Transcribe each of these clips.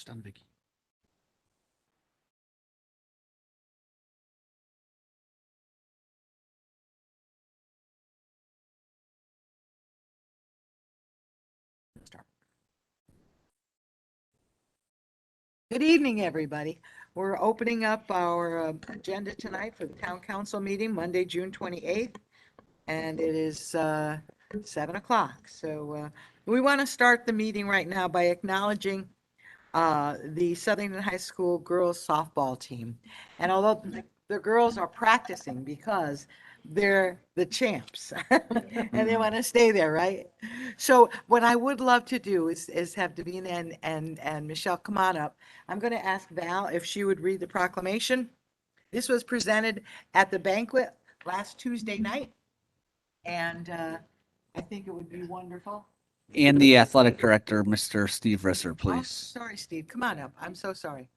first on Vicky. Good evening, everybody. We're opening up our agenda tonight for the town council meeting, Monday, June 28th. And it is 7 o'clock. So we want to start the meeting right now by acknowledging the Southington High School girls softball team. And although the girls are practicing because they're the champs and they want to stay there, right? So what I would love to do is have Davina and Michelle come on up. I'm going to ask Val if she would read the proclamation. This was presented at the banquet last Tuesday night. And I think it would be wonderful. And the athletic director, Mr. Steve Risser, Oh, please. sorry, Steve. Come on up. I'm so sorry.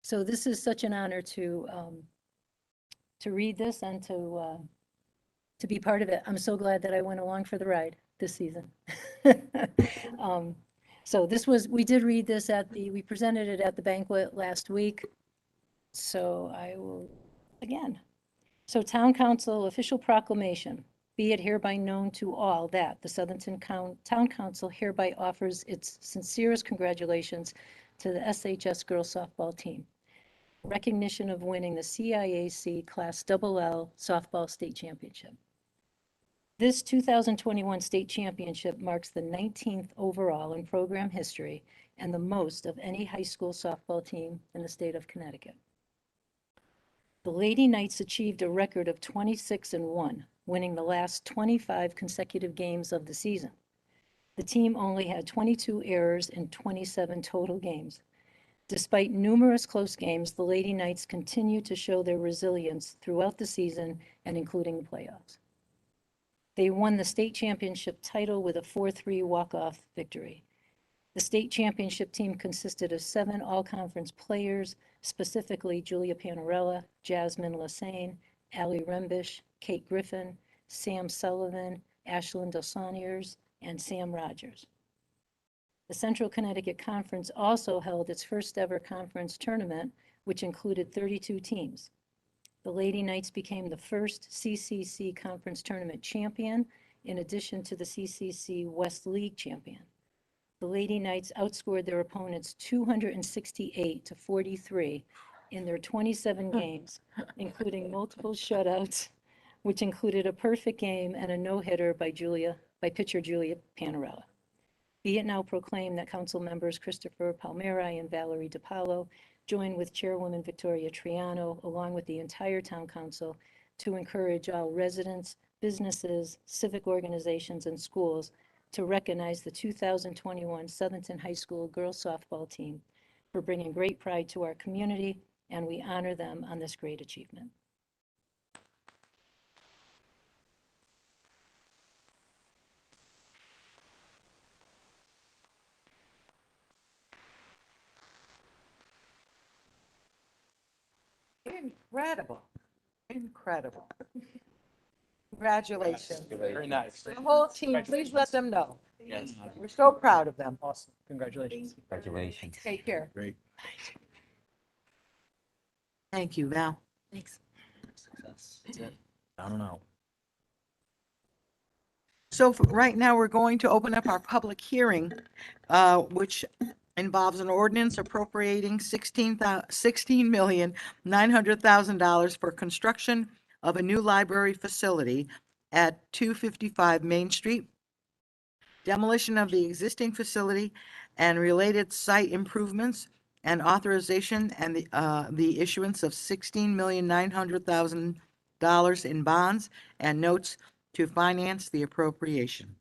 So this is such an honor to read this and to be part of it. I'm so glad that I went along for the ride this season. So we did read this we presented it at the banquet last week. So I will, again. So Town Council official proclamation, be it hereby known to all that the Southington Town Council hereby offers its sincerest congratulations to the SHS girls softball team. Recognition of winning the CIAC Class LL Softball State Championship. This 2021 state championship marks the 19th overall in program history and the most of any high school softball team in the state of Connecticut. The Lady Knights achieved a record of 26-1, winning the last 25 consecutive games of the season. The team only had 22 errors in 27 total games. Despite numerous close games, the Lady Knights continue to show their resilience throughout the season and including the playoffs. They won the state championship title with a 4-3 walk-off victory. The state championship team consisted of 7 all-conference players, specifically Julia Panarella, Jasmine Lassane, Allie Rembish, Kate Griffin, Sam Sullivan, Ashlyn Delsaniers, and Sam Rogers. The Central Connecticut Conference also held its first ever conference tournament, which included 32 teams. The Lady Knights became the first CCC Conference Tournament champion, in addition to the CCC West League champion. The Lady Knights outscored their opponents 268-43 in their 27 games, including multiple shutouts, which included a perfect game and a no-hitter by pitcher Julia Panarella. Be it now proclaimed that council members Christopher Palmeri and Valerie DiPaolo join with Chairwoman Victoria Triano, along with the entire town council, to encourage all residents, businesses, civic organizations, and schools to recognize the 2021 Southington High School girls softball team for bringing great pride to our community, and we honor them on this great achievement. Incredible. Incredible. Congratulations. Very nice. The whole team, please let them know. We're so proud of them. Awesome. Congratulations. Congratulations. Take care. Great. Thank you, Val. Thanks. Success. That's it. I don't know. So right now, we're going to open up our public hearing, which involves an ordinance appropriating $16,900,000 for construction of a new library facility at 255 Main Street, demolition of the existing facility and related site improvements, and authorization and the issuance of $16,900,000 in bonds and notes to finance the appropriation.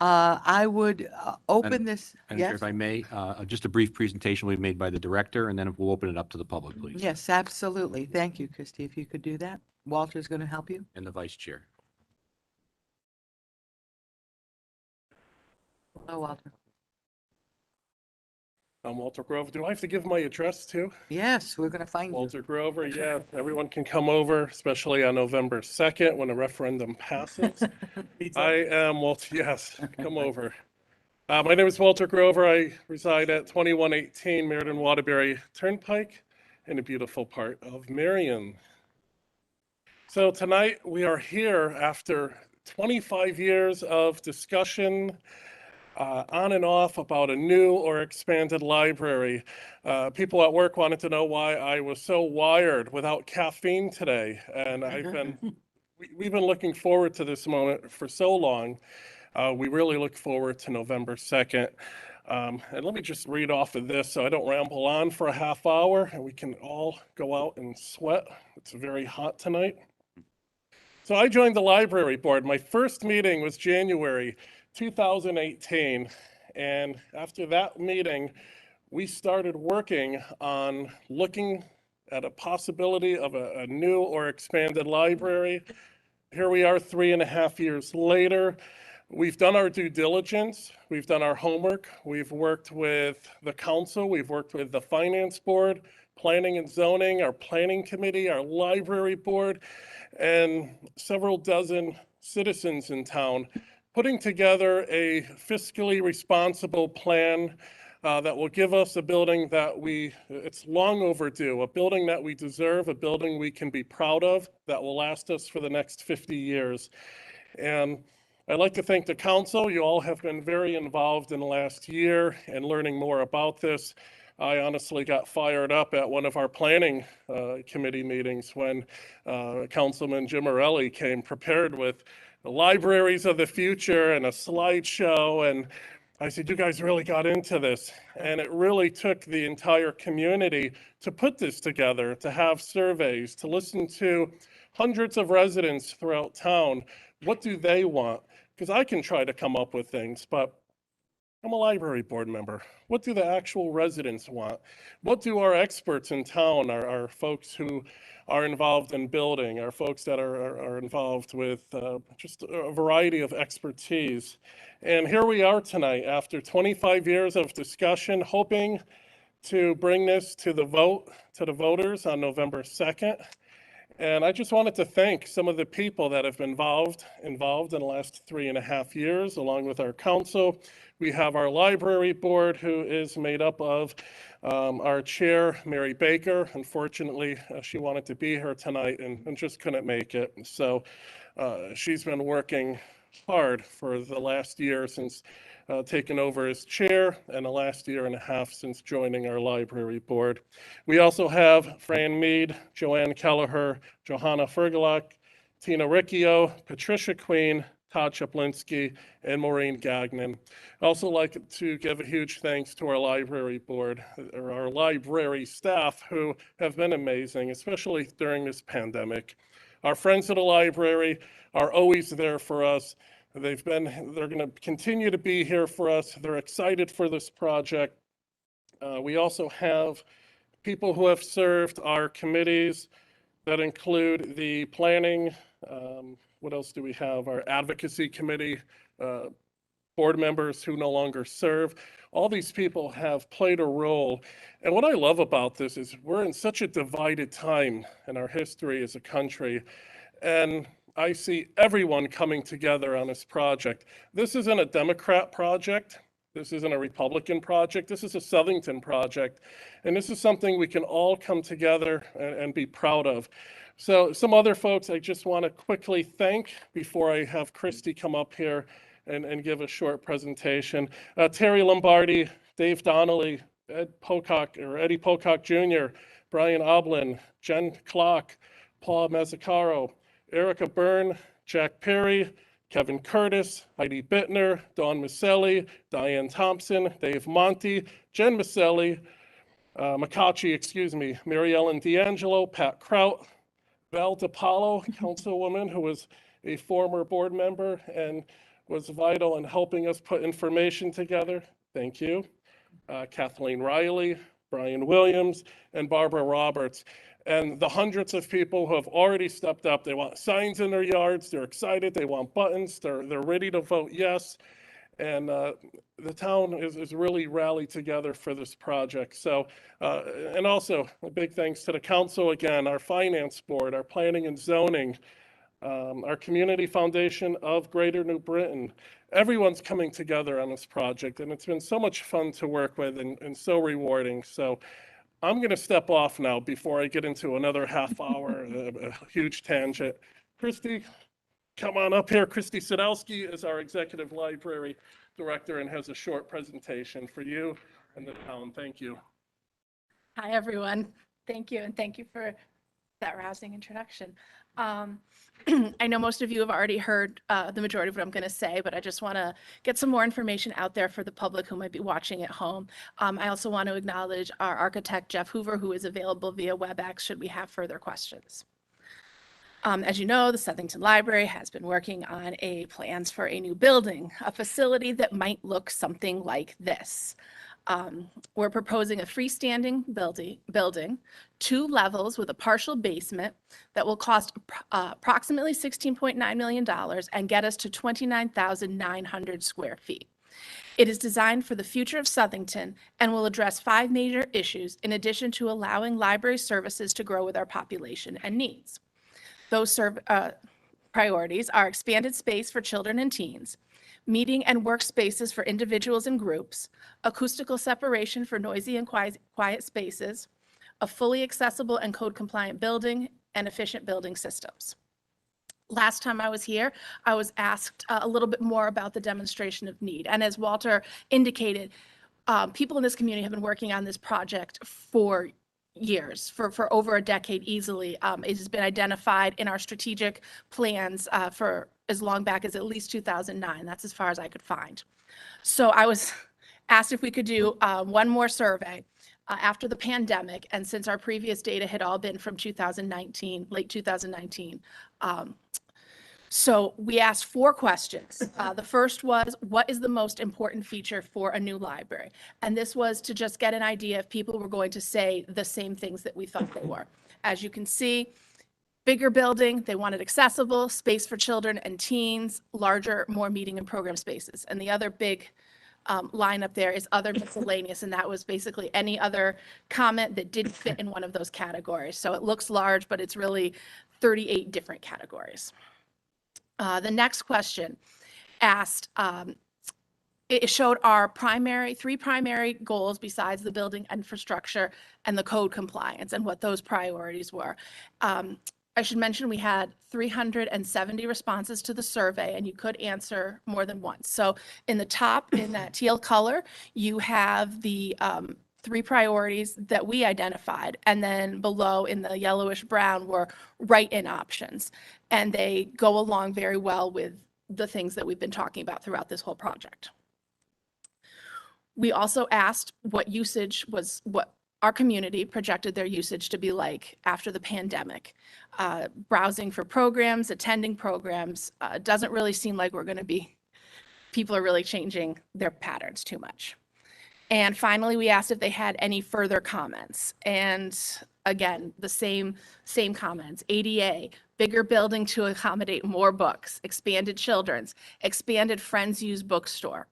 I would open this. Madam Chair, Yes, if I may, just a brief presentation will be made by the director, and then we'll open it up to the public, please. yes, absolutely. Thank you, Christy. If you could do that. Walter's going to help you. And the vice chair. Hello, Walter. I'm Walter Grover. Do I have to give my address too? Yes, we're gonna find you. Walter Grover, yeah. Everyone can come over, especially on November 2nd when the referendum passes. I am Walter, yes, come over. My name is Walter Grover. I reside at 2118 Meriden Waterbury Turnpike in the beautiful part of Marion. So tonight we are here after 25 years of discussion on and off about a new or expanded library. People at work wanted to know why I was so wired without caffeine today. And we've been looking forward to this moment for so long. We really look forward to November 2nd. And let me just read off of this so I don't ramble on for a half hour and we can all go out and sweat. It's very hot tonight. So I joined the library board. My first meeting was January 2018. And after that meeting, we started working on looking at a possibility of a new or expanded library. Here we are 3.5 years later. We've done our due diligence. We've done our homework. We've worked with the council. We've worked with the finance board, planning and zoning, our planning committee, our library board, and several dozen citizens in town, putting together a fiscally responsible plan that will give us a building that it's long overdue, a building that we deserve, a building we can be proud of, that will last us for the next 50 years. And I'd like to thank the council. You all have been very involved in the last year and learning more about this. I honestly got fired up at one of our planning committee meetings when Councilman Jim Mural came prepared with the libraries of the future and a slideshow. And I said, you guys really got into this. And it really took the entire community to put this together, to have surveys, to listen to hundreds of residents throughout town. What do they want? Because I can try to come up with things, but I'm a library board member. What do the actual residents want? What do our experts in town, our folks who are involved in building, our folks that are involved with just a variety of expertise? And here we are tonight after 25 years of discussion, hoping to bring this to the vote, to the voters on November 2nd. And I just wanted to thank some of the people that have been involved in the last 3.5 years, along with our council. We have our library board, who is made up of our chair, Mary Baker. Unfortunately, she wanted to be here tonight and just couldn't make it. So she's been working hard for the last year since taken over as chair, and the last 1.5 years since joining our library board. We also have Fran Mead, Joanne Kelleher, Johanna Fergalak, Tina Riccio, Patricia Queen, Todd Chaplinsky, and Maureen Gagnon. I'd also like to give a huge thanks to our library board, or our library staff, who have been amazing, especially during this pandemic. Our friends at the library are always there for us. They're going to continue to be here for us. They're excited for this project. We also have people who have served our committees that include the planning. What else do we have? Our advocacy committee, board members who no longer serve. All these people have played a role. And what I love about this is we're in such a divided time in our history as a country. And I see everyone coming together on this project. This isn't a Democrat project. This isn't a Republican project. This is a Southington project. And this is something we can all come together and be proud of. So some other folks I just want to quickly thank before I have Christy come up here and give a short presentation. Terry Lombardi, Dave Donnelly, Eddie Pocock Jr., Brian Oblin, Jen Klock, Paul Mazzacaro, Erica Byrne, Jack Perry, Kevin Curtis, Heidi Bittner, Dawn Maselli, Diane Thompson, Dave Monty, Jen Maselli, McCauchy, Mary Ellen D'Angelo, Pat Kraut, Val DiPaolo, councilwoman who was a former board member and was vital in helping us put information together. Thank you. Kathleen Riley, Brian Williams, and Barbara Roberts. And the hundreds of people who have already stepped up. They want signs in their yards. They're excited. They want buttons. They're ready to vote yes. And the town is really rallied together for this project. So, and also a big thanks to the council again, our finance board, our planning and zoning, our community foundation of Greater New Britain. Everyone's coming together on this project, and it's been so much fun to work with and so rewarding. So I'm going to step off now before I get into another half hour, a huge tangent. Christy, come on up here. Christy Sadowski is our executive library director and has a short presentation for you and the town. Thank you. Hi, everyone. Thank you, and thank you for that rousing introduction. I know most of you have already heard the majority of what I'm going to say, but I just want to get some more information out there for the public who might be watching at home. I also want to acknowledge our architect, Jeff Hoover, who is available via WebEx should we have further questions. As you know, the Southington Library has been working on plans for a new building, a facility that might look something like this. We're proposing a freestanding building, 2 levels with a partial basement that will cost approximately $16.9 million and get us to 29,900 square feet. It is designed for the future of Southington and will address 5 major issues in addition to allowing library services to grow with our population and needs. Those priorities are expanded space for children and teens, meeting and work spaces for individuals and groups, acoustical separation for noisy and quiet spaces, a fully accessible and code-compliant building, and efficient building systems. Last time I was here, I was asked a little bit more about the demonstration of need. And as Walter indicated, people in this community have been working on this project for years, for over a decade easily. It has been identified in our strategic plans for as long back as at least 2009. That's as far as I could find. So I was asked if we could do one more survey after the pandemic, and since our previous data had all been from 2019, late 2019. So we asked 4 questions. The first was, what is the most important feature for a new library? And this was to just get an idea if people were going to say the same things that we thought they were. As you can see, bigger building, they wanted accessible, space for children and teens, larger, more meeting and program spaces. And the other big line up there is other miscellaneous, and that was basically any other comment that didn't fit in one of those categories. So it looks large, but it's really 38 different categories. The next question asked, it showed our 3 primary goals besides the building infrastructure and the code compliance and what those priorities were. I should mention we had 370 responses to the survey, and you could answer more than once. So in the top, in that teal color, you have the 3 priorities that we identified, and then below in the yellowish brown were write-in options, and they go along very well with the things that we've been talking about throughout this whole project. We also asked what usage was, what our community projected their usage to be like after the pandemic. Browsing for programs, attending programs, doesn't really seem like people are really changing their patterns too much. And finally, we asked if they had any further comments. And again, the same comments. ADA, bigger building to accommodate more books, expanded children's, expanded Friends Use bookstore,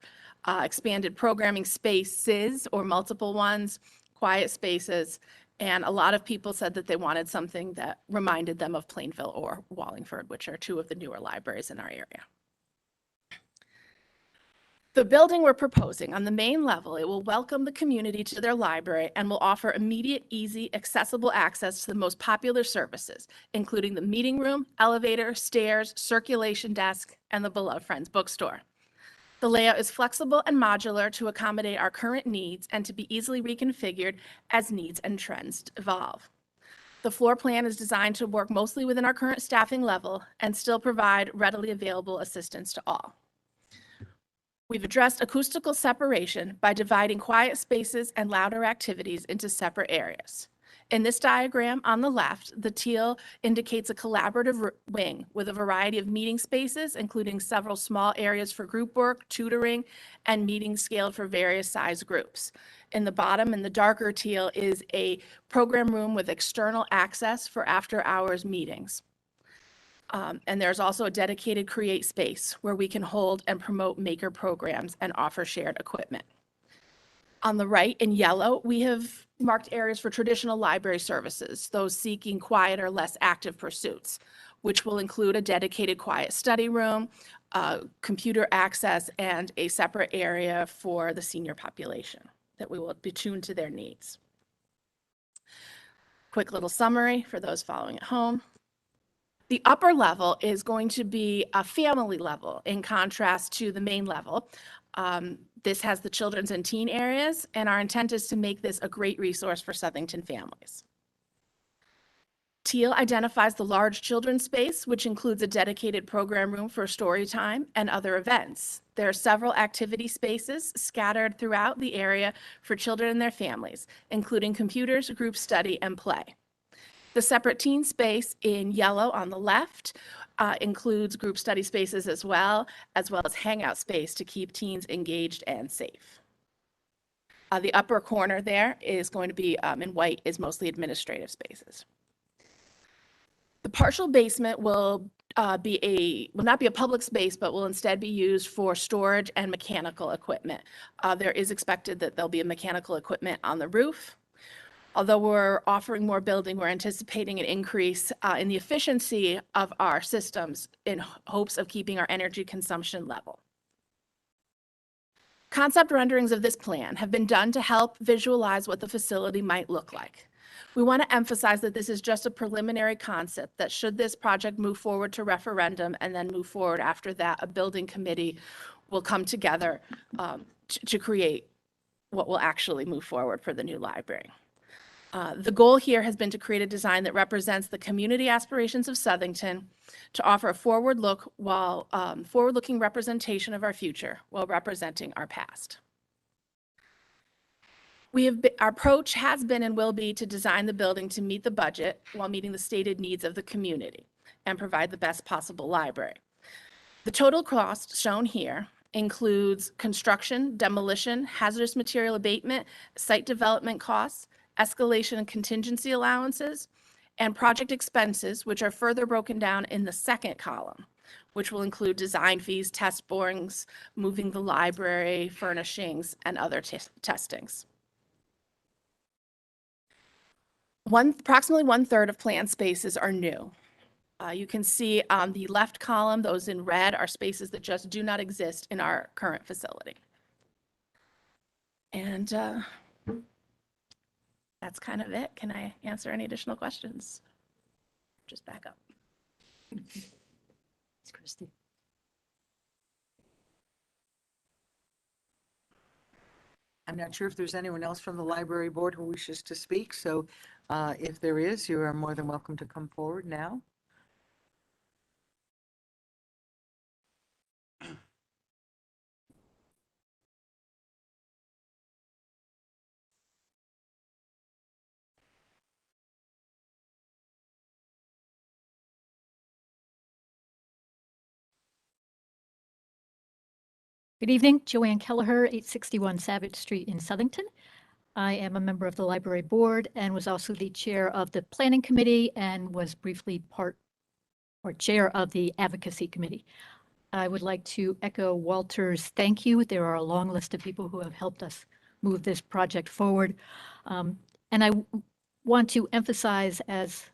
expanded programming spaces or multiple ones, quiet spaces. And a lot of people said that they wanted something that reminded them of Plainville or Wallingford, which are 2 of the newer libraries in our area. The building we're proposing on the main level, it will welcome the community to their library and will offer immediate, easy, accessible access to the most popular services, including the meeting room, elevator, stairs, circulation desk, and the beloved Friends bookstore. The layout is flexible and modular to accommodate our current needs and to be easily reconfigured as needs and trends evolve. The floor plan is designed to work mostly within our current staffing level and still provide readily available assistance to all. We've addressed acoustical separation by dividing quiet spaces and louder activities into separate areas. In this diagram on the left, the teal indicates a collaborative wing with a variety of meeting spaces, including several small areas for group work, tutoring, and meetings scaled for various size groups. In the bottom, in the darker teal, is a program room with external access for after-hours meetings. And there's also a dedicated create space where we can hold and promote maker programs and offer shared equipment. On the right in yellow, we have marked areas for traditional library services, those seeking quieter, less active pursuits, which will include a dedicated quiet study room, computer access, and a separate area for the senior population that we will be tuned to their needs. Quick little summary for those following at home. The upper level is going to be a family level in contrast to the main level. This has the children's and teen areas, and our intent is to make this a great resource for Southington families. Teal identifies the large children's space, which includes a dedicated program room for story time and other events. There are several activity spaces scattered throughout the area for children and their families, including computers, group study, and play. The separate teen space in yellow on the left includes group study spaces as well as hangout space to keep teens engaged and safe. The upper corner there is going to be in white is mostly administrative spaces. The partial basement will not be a public space, but will instead be used for storage and mechanical equipment. There is expected that there'll be a mechanical equipment on the roof. Although we're offering more building, we're anticipating an increase in the efficiency of our systems in hopes of keeping our energy consumption level. Concept renderings of this plan have been done to help visualize what the facility might look like. We want to emphasize that this is just a preliminary concept, that should this project move forward to referendum and then move forward after that, a building committee will come together to create what will actually move forward for the new library. The goal here has been to create a design that represents the community aspirations of Southington, to offer a forward-looking representation of our future while representing our past. Our approach has been and will be to design the building to meet the budget while meeting the stated needs of the community and provide the best possible library. The total cost shown here includes construction, demolition, hazardous material abatement, site development costs, escalation and contingency allowances, and project expenses, which are further broken down in the second column, which will include design fees, test borings, moving the library, furnishings, and other testings. Approximately 1/3 of planned spaces are new. You can see on the left column, those in red are spaces that just do not exist in our current facility. And that's kind of it. Can I answer any additional questions? Just back up. It's Christy. I'm not sure if there's anyone else from the library board who wishes to speak, so if there is, you are more than welcome to come forward now. Good evening, Joanne Kelleher, 861 Savage Street in Southington. I am a member of the library board and was also the chair of the planning committee and was briefly chair of the advocacy committee. I would like to echo Walter's thank you. There are a long list of people who have helped us move this project forward. And I want to emphasize, as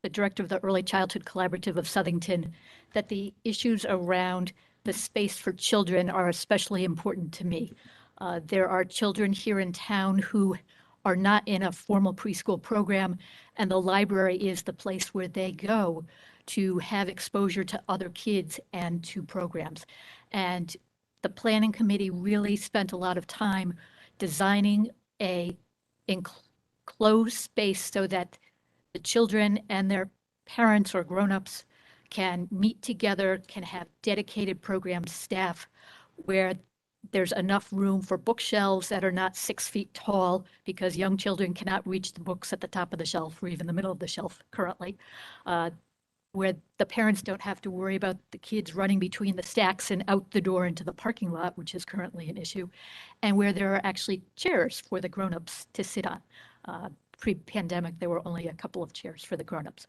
the director of the Early Childhood Collaborative of Southington, that the issues around the space for children are especially important to me. There are children here in town who are not in a formal preschool program, and the library is the place where they go to have exposure to other kids and to programs. And the planning committee really spent a lot of time designing a enclosed space so that the children and their parents or grown-ups can meet together, can have dedicated program staff where there's enough room for bookshelves that are not 6 feet tall because young children cannot reach the books at the top of the shelf or even the middle of the shelf currently, where the parents don't have to worry about the kids running between the stacks and out the door into the parking lot, which is currently an issue, and where there are actually chairs for the grown-ups to sit on. Pre-pandemic, there were only a couple of chairs for the grown-ups.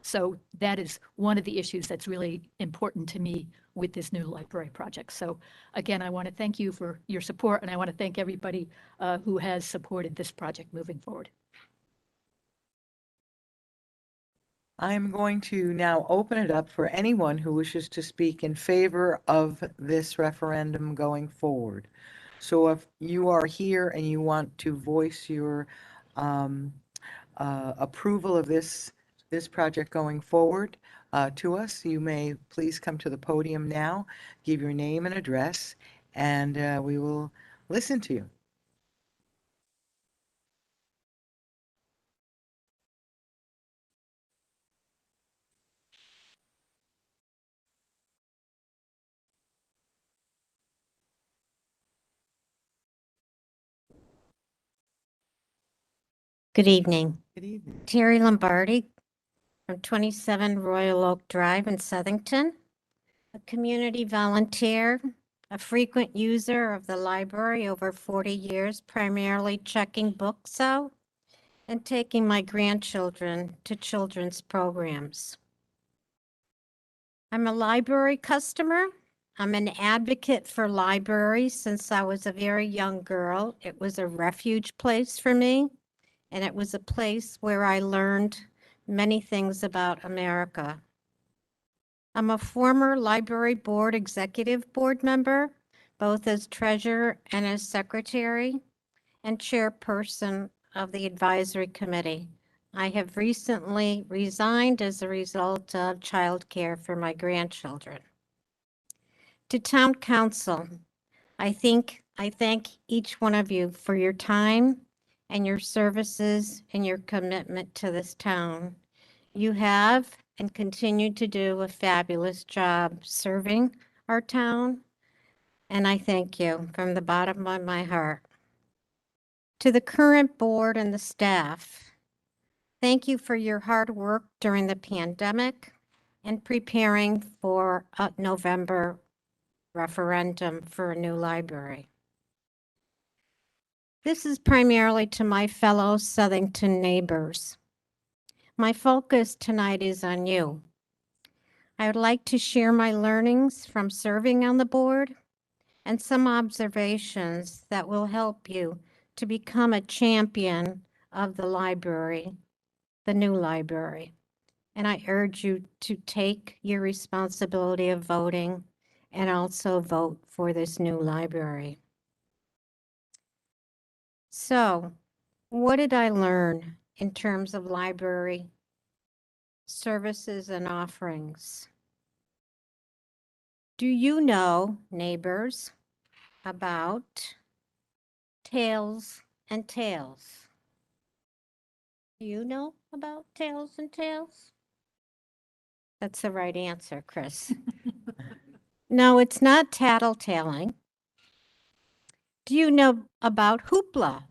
So that is one of the issues that's really important to me with this new library project. So again, I want to thank you for your support, and I want to thank everybody who has supported this project moving forward. I'm going to now open it up for anyone who wishes to speak in favor of this referendum going forward. So if you are here and you want to voice your approval of this project going forward to us, you may please come to the podium now, give your name and address, and we will listen to you. Good evening. Good evening. Terry Lombardi from 27 Royal Oak Drive in Southington, a community volunteer, a frequent user of the library over 40 years, primarily checking books out and taking my grandchildren to children's programs. I'm a library customer. I'm an advocate for libraries since I was a very young girl. It was a refuge place for me. And it was a place where I learned many things about America. I'm a former library board executive board member, both as treasurer and as secretary, and chairperson of the advisory committee. I have recently resigned as a result of childcare for my grandchildren. To town council, I thank each one of you for your time and your services and your commitment to this town. You have and continue to do a fabulous job serving our town, and I thank you from the bottom of my heart. To the current board and the staff, thank you for your hard work during the pandemic and preparing for a November referendum for a new library. This is primarily to my fellow Southington neighbors. My focus tonight is on you. I would like to share my learnings from serving on the board and some observations that will help you to become a champion of the library, the new library. And I urge you to take your responsibility of voting and also vote for this new library. So, what did I learn in terms of library services and offerings? Do you know, neighbors, about Tales and Tales? Do you know about Tales and Tales? That's the right answer, Chris. No, it's not tattletaling. Do you know about hoopla?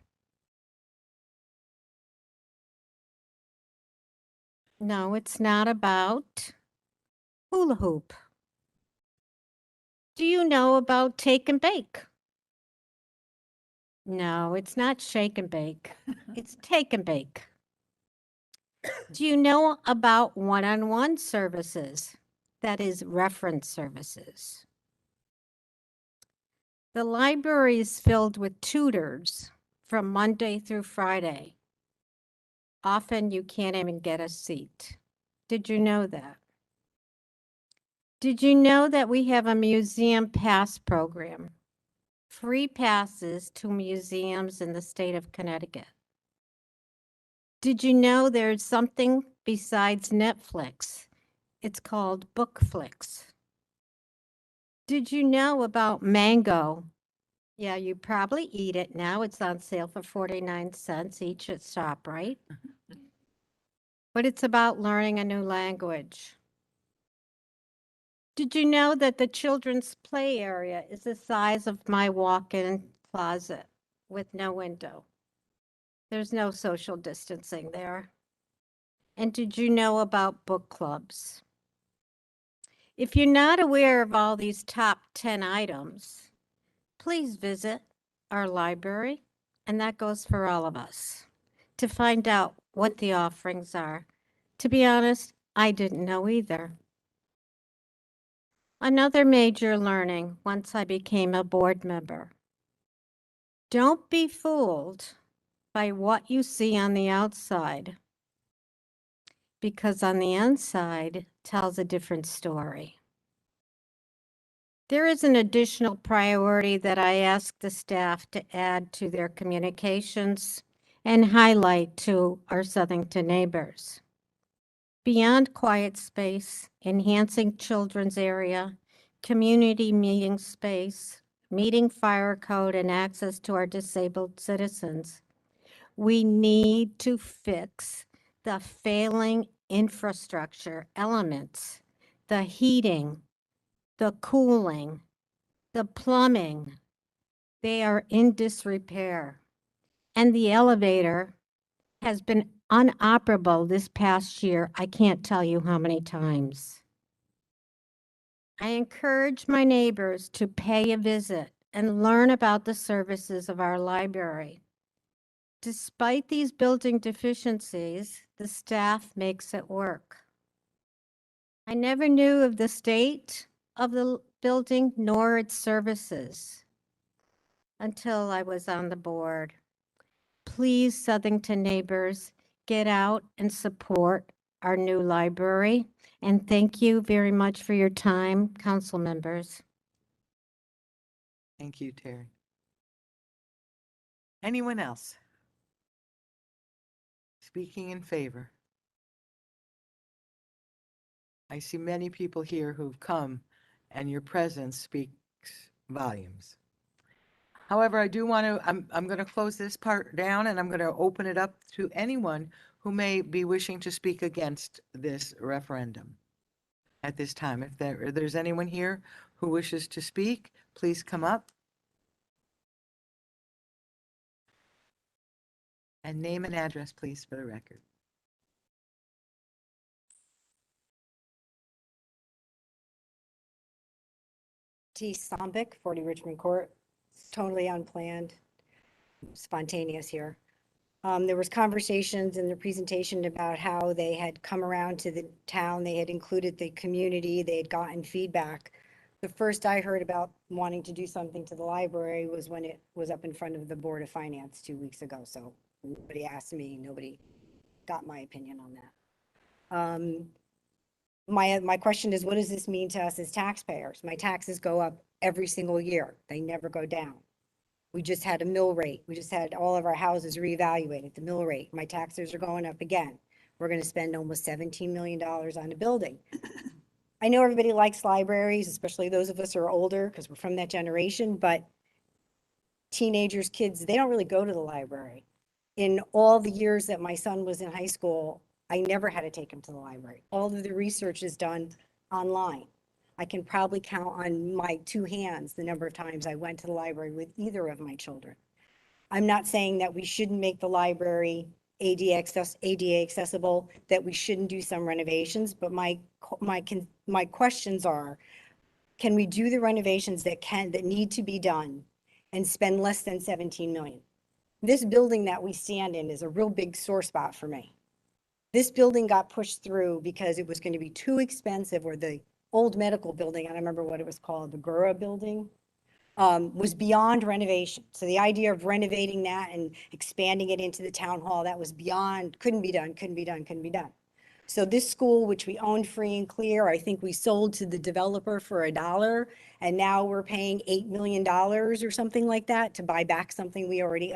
No, it's not about hula hoop. Do you know about take and bake? No, it's not shake and bake. It's take and bake. Do you know about one-on-one services? That is reference services. The library is filled with tutors from Monday through Friday. Often you can't even get a seat. Did you know that? Did you know that we have a museum pass program? Free passes to museums in the state of Connecticut. Did you know there's something besides Netflix? It's called BookFlix. Did you know about mango? Yeah, you probably eat it now. It's on sale for 49 cents each at ShopRite. But it's about learning a new language. Did you know that the children's play area is the size of my walk-in closet with no window? There's no social distancing there. And did you know about book clubs? If you're not aware of all these top 10 items, please visit our library, and that goes for all of us, to find out what the offerings are. To be honest, I didn't know either. Another major learning once I became a board member. Don't be fooled by what you see on the outside, because on the inside tells a different story. There is an additional priority that I ask the staff to add to their communications and highlight to our Southington neighbors. Beyond quiet space, enhancing children's area, community meeting space, meeting fire code, and access to our disabled citizens, we need to fix the failing infrastructure elements, the heating, the cooling, the plumbing. They are in disrepair. And the elevator has been unoperable this past year. I can't tell you how many times. I encourage my neighbors to pay a visit and learn about the services of our library. Despite these building deficiencies, the staff makes it work. I never knew of the state of the building nor its services until I was on the board. Please, Southington neighbors, get out and support our new library. And thank you very much for your time, council members. Thank you, Terry. Anyone else? Speaking in favor? I see many people here who've come, and your presence speaks volumes. However, I do want to, I'm going to close this part down, and I'm going to open it up to anyone who may be wishing to speak against this referendum at this time. If there's anyone here who wishes to speak, please come up. And name and address, please, for the record. T. Sombic, 40 Richmond Court. It's totally unplanned, spontaneous here. There was conversations in the presentation about how they had come around to the town, they had included the community, they had gotten feedback. The first I heard about wanting to do something to the library was when it was up in front of the Board of Finance 2 weeks ago. So nobody asked me, nobody got my opinion on that. My question is, what does this mean to us as taxpayers? My taxes go up every single year. They never go down. We just had a mill rate. We just had all of our houses reevaluated, the mill rate. My taxes are going up again. We're going to spend almost $17 million on a building. I know everybody likes libraries, especially those of us who are older because we're from that generation, but teenagers, kids, they don't really go to the library. In all the years that my son was in high school, I never had to take him to the library. All of the research is done online. I can probably count on my two hands the number of times I went to the library with either of my children. I'm not saying that we shouldn't make the library ADA accessible, that we shouldn't do some renovations, but my questions are, can we do the renovations that need to be done and spend less than 17 million? This building that we stand in is a real big sore spot for me. This building got pushed through because it was going to be too expensive, or the old medical building, I don't remember what it was called, the Gura building, was beyond renovation. So the idea of renovating that and expanding it into the town hall, that was beyond, couldn't be done. So this school, which we owned free and clear, I think we sold to the developer for $1, and now we're paying $8 million or something like that to buy back something we already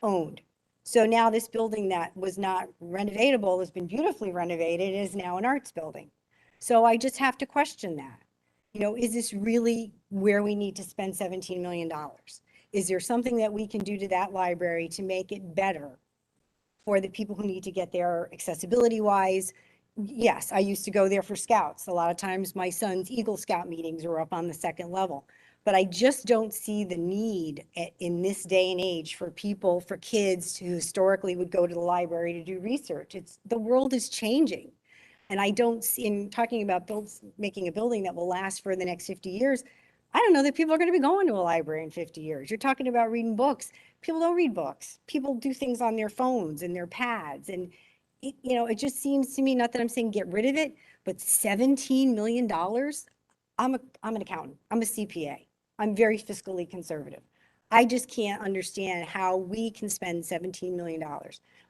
owned. So now this building that was not renovatable has been beautifully renovated, is now an arts building. So I just have to question that. You know, is this really where we need to spend $17 million? Is there something that we can do to that library to make it better for the people who need to get there accessibility wise? Yes, I used to go there for scouts. A lot of times my son's Eagle Scout meetings are up on the second level. But I just don't see the need in this day and age for people, for kids who historically would go to the library to do research. The world is changing. And I don't see, in talking about making a building that will last for the next 50 years, I don't know that people are going to be going to a library in 50 years. You're talking about reading books. People don't read books. People do things on their phones and their pads. And it just seems to me, not that I'm saying get rid of it, but $17 million. I'm an accountant. I'm a CPA. I'm very fiscally conservative. I just can't understand how we can spend $17 million.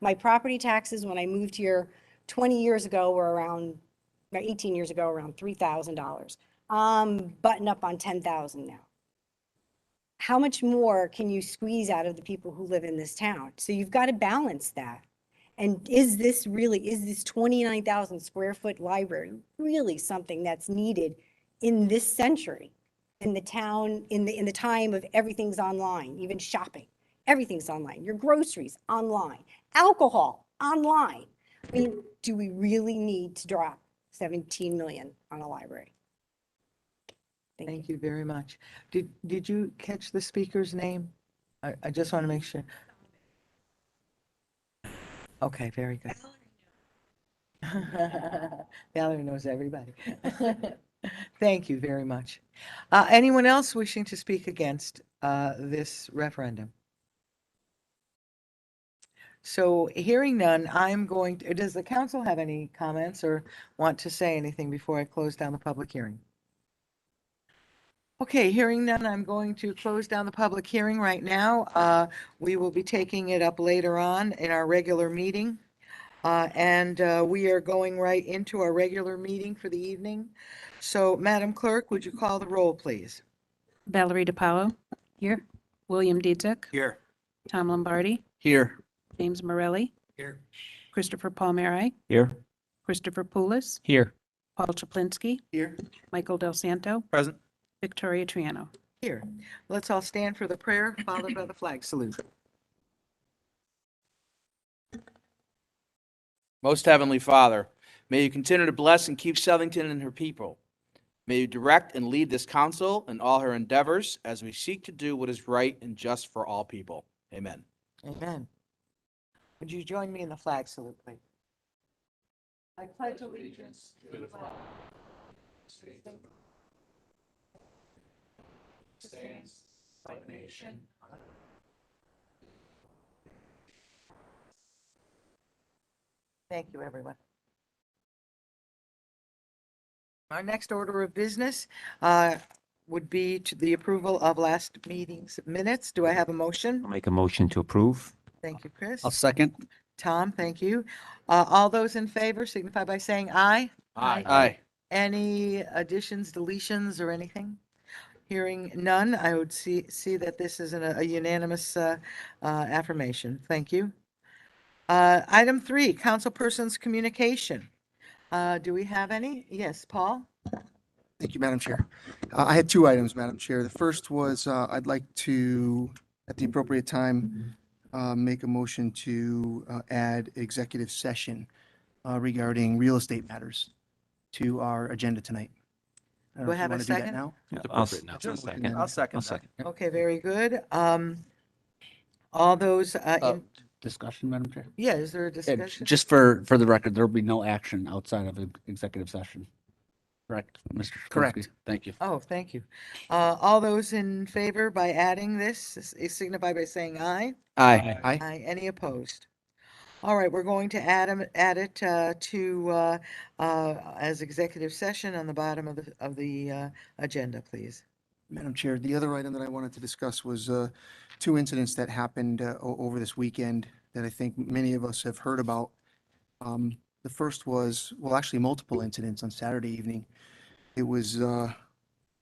My property taxes, when I moved here 20 years ago, were around, or 18 years ago, around $3,000. Button up on 10,000 now. How much more can you squeeze out of the people who live in this town? So you've got to balance that. And is this 29,000 square foot library really something that's needed in this century? In the town, in the time of everything's online, even shopping, everything's online, your groceries online, alcohol online. I mean, do we really need to drop 17 million on a library? Thank you very much. Did you catch the speaker's name? I just want to make sure. Okay, very good. Valerie knows everybody. Thank you very much. Anyone else wishing to speak against this referendum? So hearing none, does the council have any comments or want to say anything before I close down the public hearing? Okay, hearing none, I'm going to close down the public hearing right now. We will be taking it up later on in our regular meeting. And we are going right into our regular meeting for the evening. So, Madam Clerk, would you call the roll, please? Valerie DiPaolo. Here. William Dietzig. Here. Tom Lombardi. Here. James Morelli. Here. Christopher Palmieri. Here. Christopher Poulos. Here. Paul Chaplinsky. Here. Michael Del Santo. Present. Victoria Triano. Here. Let's all stand for the prayer, followed by the flag salute. Most Heavenly Father, may you continue to bless and keep Southington and her people. May you direct and lead this council in all her endeavors as we seek to do what is right and just for all people. Amen. Amen. Would you join me in the flag salute, please? I pledge allegiance to the flag. Stands one nation. Thank you, everyone. Our next order of business would be to the approval of last meeting's minutes. Do I have a motion? I'll make a motion to approve. Thank you, Chris. I'll second. Tom, thank you. All those in favor signify by saying aye. Aye. Any additions, deletions, or anything? Hearing none, I would see that this is a unanimous affirmation. Thank you. Item 3, councilperson's communication. Do we have any? Yes, Paul? Thank you, Madam Chair. I had 2 items, Madam Chair. The first was I'd like to, at the appropriate time, make a motion to add executive session regarding real estate matters to our agenda tonight. Do I have a second? Now? It's I'll appropriate now. Just Second. I'll second I'll that. second. Okay, very good. All those, Discussion, Madam Chair? yeah, is there a And discussion? just for the record, there'll be no action outside of an executive session. Correct, Mr. Shaplinsky? Correct. Thank you. Oh, thank you. All those in favor by adding this, signify by saying aye. Aye. Aye. Aye. Any opposed? All right, we're going to add it to as executive session on the bottom of the agenda, please. Madam Chair, the other item that I wanted to discuss was 2 incidents that happened over this weekend that I think many of us have heard about. The first was, well, actually multiple incidents on Saturday evening. It was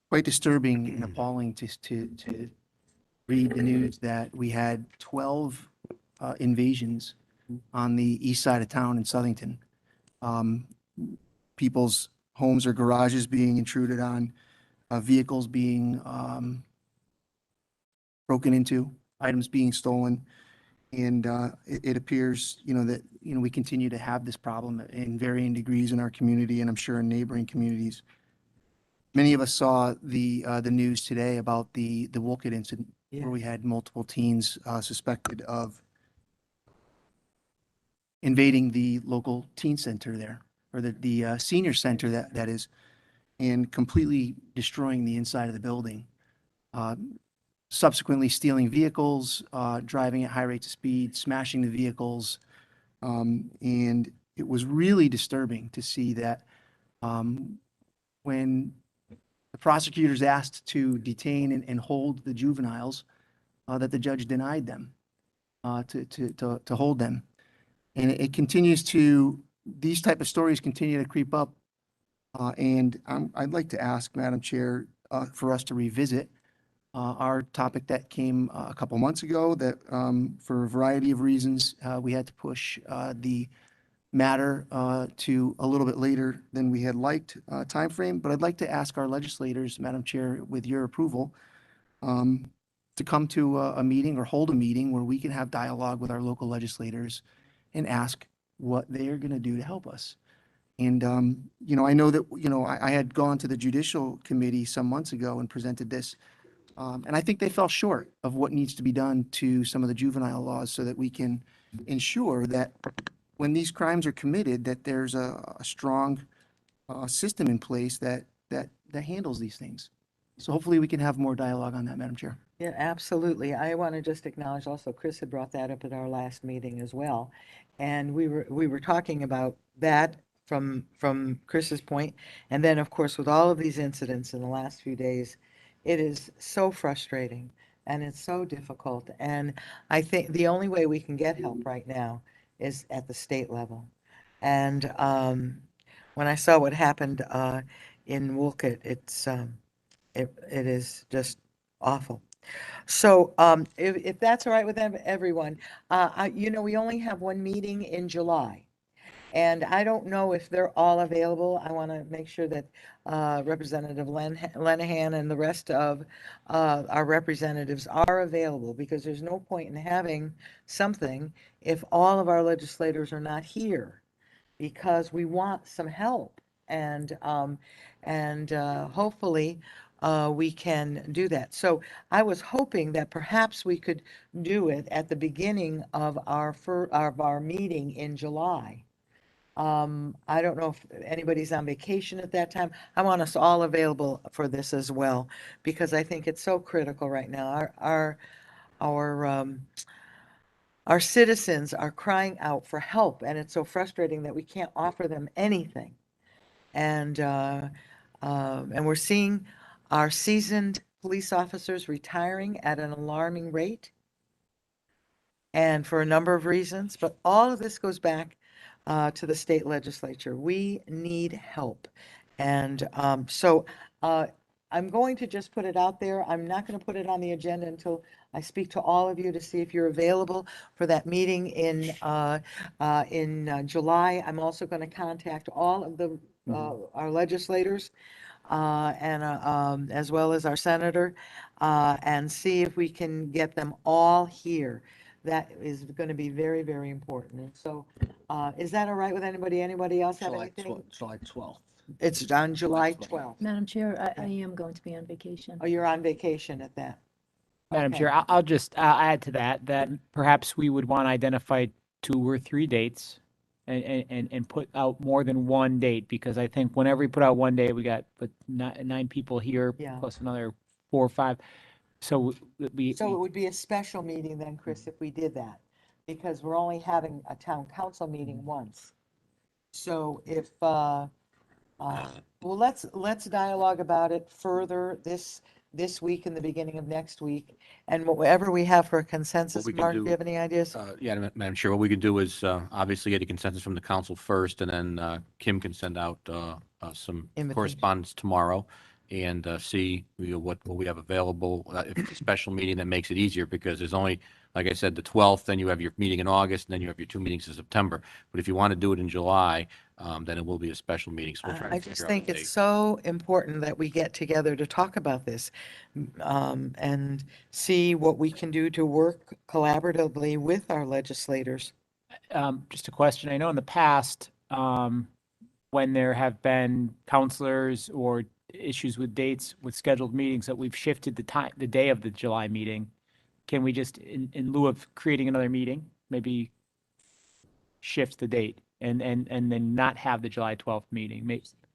quite disturbing and appalling to read the news that we had 12 invasions on the east side of town in Southington. People's homes or garages being intruded on, vehicles being broken into, items being stolen. And it appears, that, we continue to have this problem in varying degrees in our community, and I'm sure in neighboring communities. Many of us saw the news today about the Wolcott incident, where we had multiple teens suspected of invading the local teen center there, or the senior center that is, and completely destroying the inside of the building. Subsequently stealing vehicles, driving at high rates of speed, smashing the vehicles. And it was really disturbing to see that when the prosecutors asked to detain and hold the juveniles, that the judge denied them to hold them. And it continues to, these type of stories continue to creep up. And I'd like to ask, Madam Chair, for us to revisit our topic that came a couple months ago that for a variety of reasons, we had to push the matter to a little bit later than we had liked timeframe. But I'd like to ask our legislators, Madam Chair, with your approval, to come to a meeting or hold a meeting where we can have dialogue with our local legislators and ask what they are going to do to help us. And, I know that, I had gone to the Judicial Committee some months ago and presented this. And I think they fell short of what needs to be done to some of the juvenile laws so that we can ensure that when these crimes are committed, that there's a strong system in place that handles these things. So hopefully we can have more dialogue on that, Madam Chair. Yeah, absolutely. I want to just acknowledge also, Chris had brought that up at our last meeting as well. And we were talking about that from Chris's point. And then, of course, with all of these incidents in the last few days, it is so frustrating and it's so difficult. And I think the only way we can get help right now is at the state level. And when I saw what happened in Woolcott, it is just awful. So if that's all right with everyone, we only have one meeting in July. And I don't know if they're all available. I want to make sure that Representative Lenahan and the rest of our representatives are available, because there's no point in having something if all of our legislators are not here, because we want some help. And hopefully we can do that. So I was hoping that perhaps we could do it at the beginning of our meeting in July. I don't know if anybody's on vacation at that time. I want us all available for this as well, because I think it's so critical right now. Our citizens are crying out for help, and it's so frustrating that we can't offer them anything. And we're seeing our seasoned police officers retiring at an alarming rate, and for a number of reasons. But all of this goes back to the state legislature. We need help. And so I'm going to just put it out there. I'm not going to put it on the agenda until I speak to all of you to see if you're available for that meeting in July. I'm also going to contact all of the our legislators and as well as our senator and see if we can get them all here. That is going to be very, very important. And so is that all right with anybody? Anybody else have anything? July 12th. It's on July 12th. Madam Chair, I am going to be on vacation. Oh, you're on vacation at that. Madam Okay. Chair, I'll just add to that perhaps we would want to identify 2 or 3 dates and put out more than one date, because I think whenever we put out one day, we got 9 people here, Yeah. plus another 4 or 5. So So it would be a special meeting then, Chris, if we did that, because we're only having a town council meeting once. So if, well, let's dialogue about it further this week and the beginning of next week. And whatever we have for a consensus, we can Mark, do do- you have any ideas? Yeah, Madam Chair, what we could do is obviously get a consensus from the council first, and then Kim can send out some Invitation. correspondence tomorrow and see what we have available. If it's a special meeting, that makes it easier, because there's only, like I said, the 12th, then you have your meeting in August, and then you have your 2 meetings in September. But if you want to do it in July, then it will be a special meeting. So we'll try to I figure just out think a it's date. so important that we get together to talk about this and see what we can do to work collaboratively with our legislators. Just a question. I know in the past, when there have been counselors or issues with dates with scheduled meetings, that we've shifted the day of the July meeting. Can we just, in lieu of creating another meeting, maybe shift the date and then not have the July 12th meeting?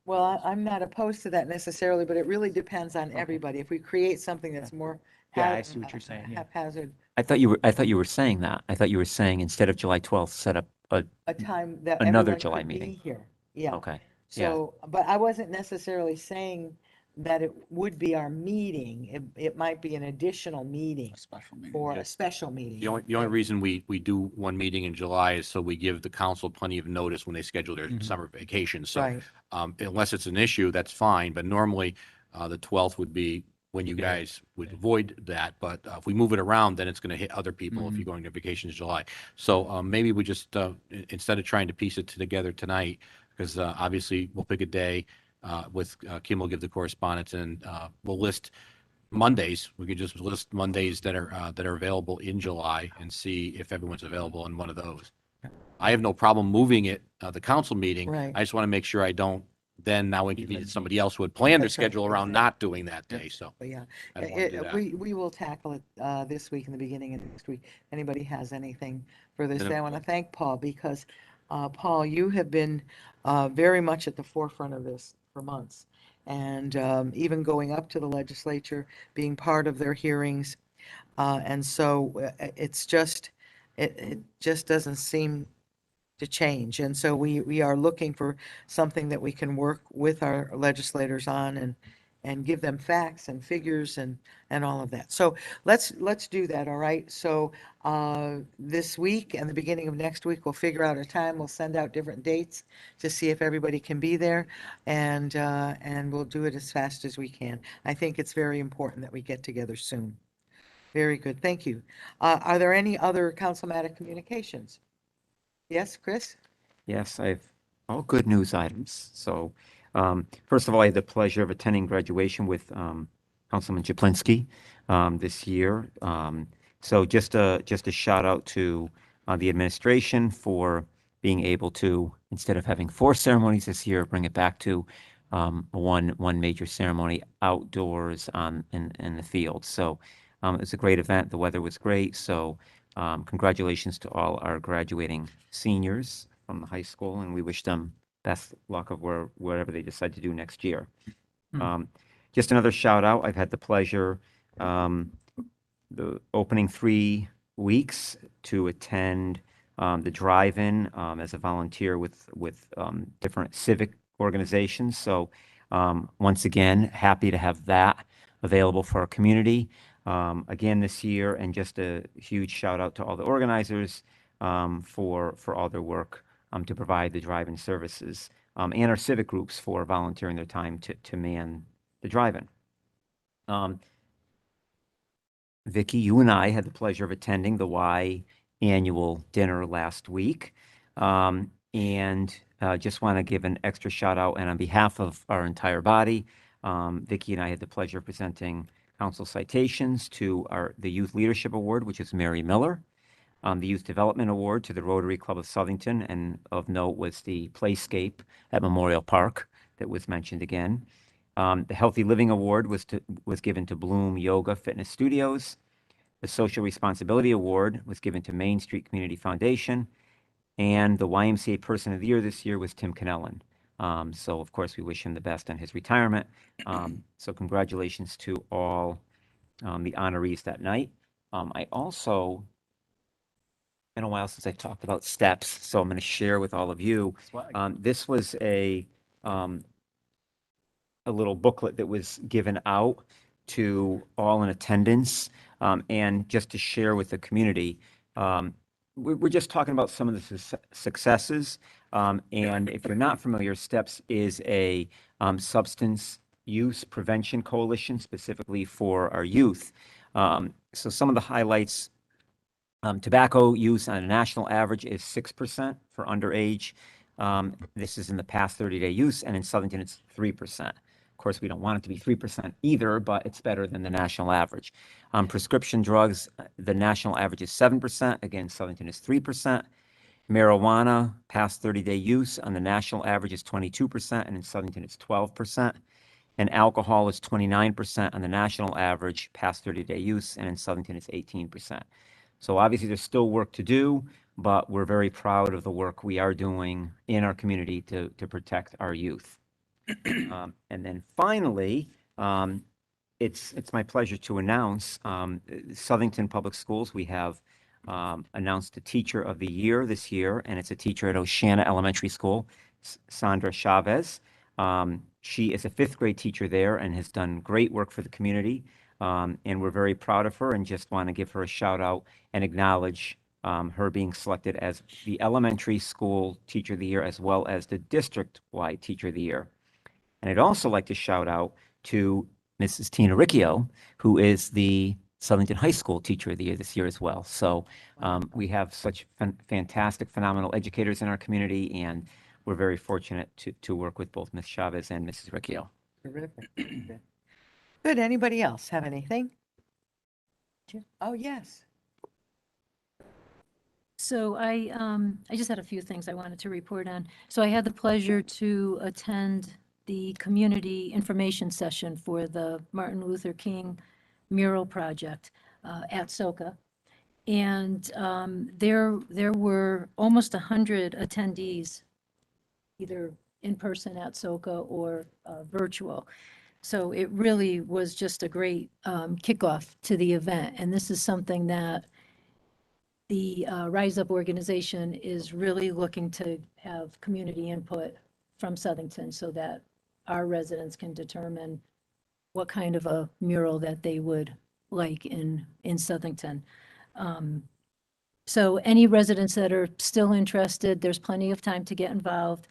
Well, I'm not opposed to that necessarily, but it really depends on everybody. If we create something that's more Yeah, I see what you're saying, yeah. haphazard. I thought you were saying that. I thought you were saying instead of July 12th, set up a time that Another everyone July could be meeting. here. Yeah. Okay, yeah. So, but I wasn't necessarily saying that it would be our meeting. It might be an additional meeting Special meeting. or Yeah. a special meeting. The only reason we do one meeting in July is so we give the council plenty of notice when they schedule their Mhm. summer vacation. So Right. unless it's an issue, that's fine, but normally the 12th would be when you guys would avoid that. But if we move it around, then it's going to hit other people if Mhm. you're going to vacation in July. So maybe we just, instead of trying to piece it together tonight, because obviously we'll pick a day with Kim will give the correspondence and we'll list Mondays. We could just list Mondays that are available in July and see if everyone's available on one of those. I have no problem moving it, the council meeting. Right. I just want to make sure I don't then now inconvenience somebody else who had planned their That's right, schedule around exactly. not doing that day. So But yeah, I don't want to do that. we will tackle it this week and the beginning of next week. Anybody has anything for this? Then I want to thank Paul because Paul, you have been very much at the forefront of this for months. And even going up to the legislature, being part of their hearings. And so it's just, it just doesn't seem to change. And so we are looking for something that we can work with our legislators on and give them facts and figures and all of that. So let's do that, all right? So this week and the beginning of next week, we'll figure out a time. We'll send out different dates to see if everybody can be there, and we'll do it as fast as we can. I think it's very important that we get together soon. Very good, thank you. Are there any other councilmatic communications? Yes, Chris? Yes, I've all good news items. So, first of all, I had the pleasure of attending graduation with Councilman Chaplinsky this year. So just a shout out to the administration for being able to, instead of having 4 ceremonies this year, bring it back to one major ceremony outdoors in the field. So it was a great event. The weather was great. So congratulations to all our graduating seniors from the high school, and we wish them best luck of wherever they decide to do next year. Just another shout out. I've had the pleasure the opening 3 weeks to attend the drive-in as a volunteer with different civic organizations. So once again, happy to have that available for our community again this year, and just a huge shout out to all the organizers for all their work to provide the drive-in services and our civic groups for volunteering their time to man the drive-in. Vicky, you and I had the pleasure of attending the Y annual dinner last week. And just want to give an extra shout out, and on behalf of our entire body, Vicky and I had the pleasure of presenting council citations to the Youth Leadership Award, which is Mary Miller, the Youth Development Award to the Rotary Club of Southington, and of note was the Playscape at Memorial Park that was mentioned again. The Healthy Living Award was given to Bloom Yoga Fitness Studios. The Social Responsibility Award was given to Main Street Community Foundation. And the YMCA Person of the Year this year was Tim Cannellan. So, of course, we wish him the best on his retirement. So congratulations to all the honorees that night. I also, been a while since I talked about steps, so I'm going to share with all of you. This was a little booklet that was given out to all in attendance, and just to share with the community. We're just talking about some of the successes, and if you're not familiar, STEPS is a substance use prevention coalition specifically for our youth. So some of the highlights: tobacco use on a national average is 6% for underage. This is in the past 30-day use, and in Southington it's 3%. Of course, we don't want it to be 3% either, but it's better than the national average. Prescription drugs, the national average is 7%. Again, Southington is 3%. Marijuana, past 30-day use on the national average is 22%, and in Southington it's 12%. And alcohol is 29% on the national average, past 30-day use, and in Southington it's 18%. So obviously there's still work to do, but we're very proud of the work we are doing in our community to protect our youth. And then finally, it's my pleasure to announce Southington Public Schools. We have announced the Teacher of the Year this year, and it's a teacher at Oceana Elementary School, Sandra Chavez. She is a 5th grade teacher there and has done great work for the community. And we're very proud of her and just want to give her a shout out and acknowledge her being selected as the Elementary School Teacher of the Year as well as the district-wide Teacher of the Year. And I'd also like to shout out to Mrs. Tina Riccio, who is the Southington High School Teacher of the Year this year as well. So we have such fantastic, phenomenal educators in our community, and we're very fortunate to work with both Ms. Chavez and Mrs. Riccio. Terrific. Good. Good. Anybody else have anything? Oh, yes. So I just had a few things I wanted to report on. So I had the pleasure to attend the community information session for the Martin Luther King Mural project at Soca. And there were almost 100 attendees, either in person at Soca or virtual. So it really was just a great kickoff to the event. And this is something that the Rise Up organization is really looking to have community input from Southington so that our residents can determine what kind of a mural that they would like in Southington. So any residents that are still interested, there's plenty of time to get involved.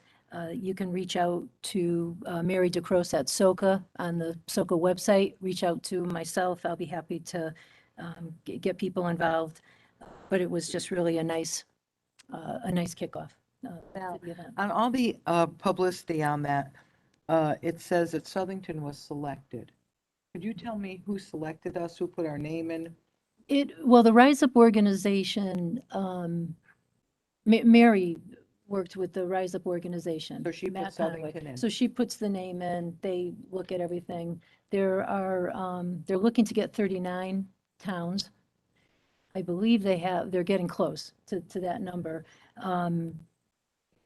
You can reach out to Mary DeCroce at Soca on the Soca website. Reach out to myself. I'll be happy to get people involved. But it was just really a nice kickoff. Now, to the event. on all the publicity on that, it says that Southington was selected. Could you tell me who selected us, who put our name in? Well, the Rise Up organization, Mary worked with the Rise Up organization. So she put Matt Conway. Southington in. So she puts the name in, they look at everything. They're looking to get 39 towns. I believe they're getting close to that number.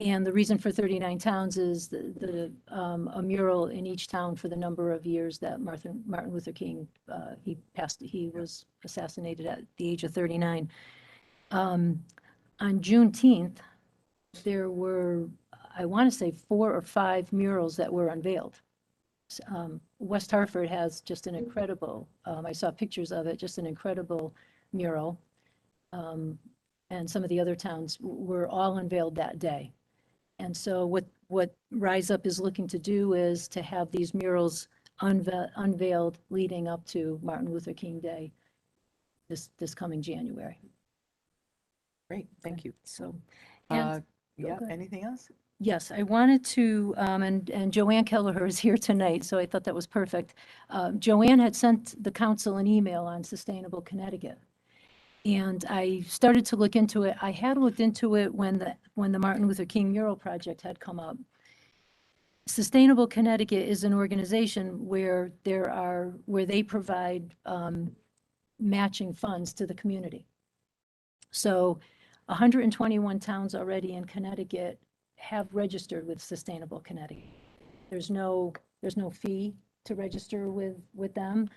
And the reason for 39 towns is a mural in each town for the number of years that Martin Luther King, he was assassinated at the age of 39. On Juneteenth, there were, I want to say 4 or 5 murals that were unveiled. West Hartford has just an incredible, I saw pictures of it, just an incredible mural. And some of the other towns were all unveiled that day. And so what Rise Up is looking to do is to have these murals unveiled leading up to Martin Luther King Day this coming January. Great, thank you. So, Yeah, ahead. anything else? yes, I wanted to, and Joanne Kelleher is here tonight, so I thought that was perfect. Joanne had sent the council an email on Sustainable Connecticut. And I started to look into it. I had looked into it when the Martin Luther King Mural Project had come up. Sustainable Connecticut is an organization where they provide matching funds to the community. So 121 towns already in Connecticut have registered with Sustainable Connecticut. There's no fee to register with them.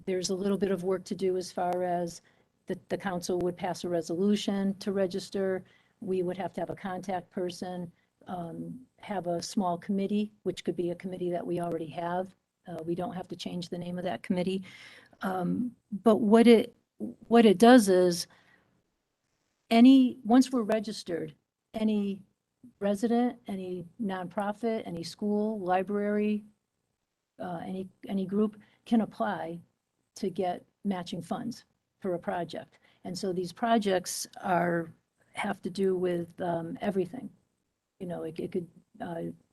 There's a little bit of work to do as far as the council would pass a resolution to register. We would have to have a contact person, have a small committee, which could be a committee that we already have. We don't have to change the name of that committee. But what it does is once we're registered, any resident, any nonprofit, any school, library, any group can apply to get matching funds for a project. And so these projects have to do with everything. You know, it could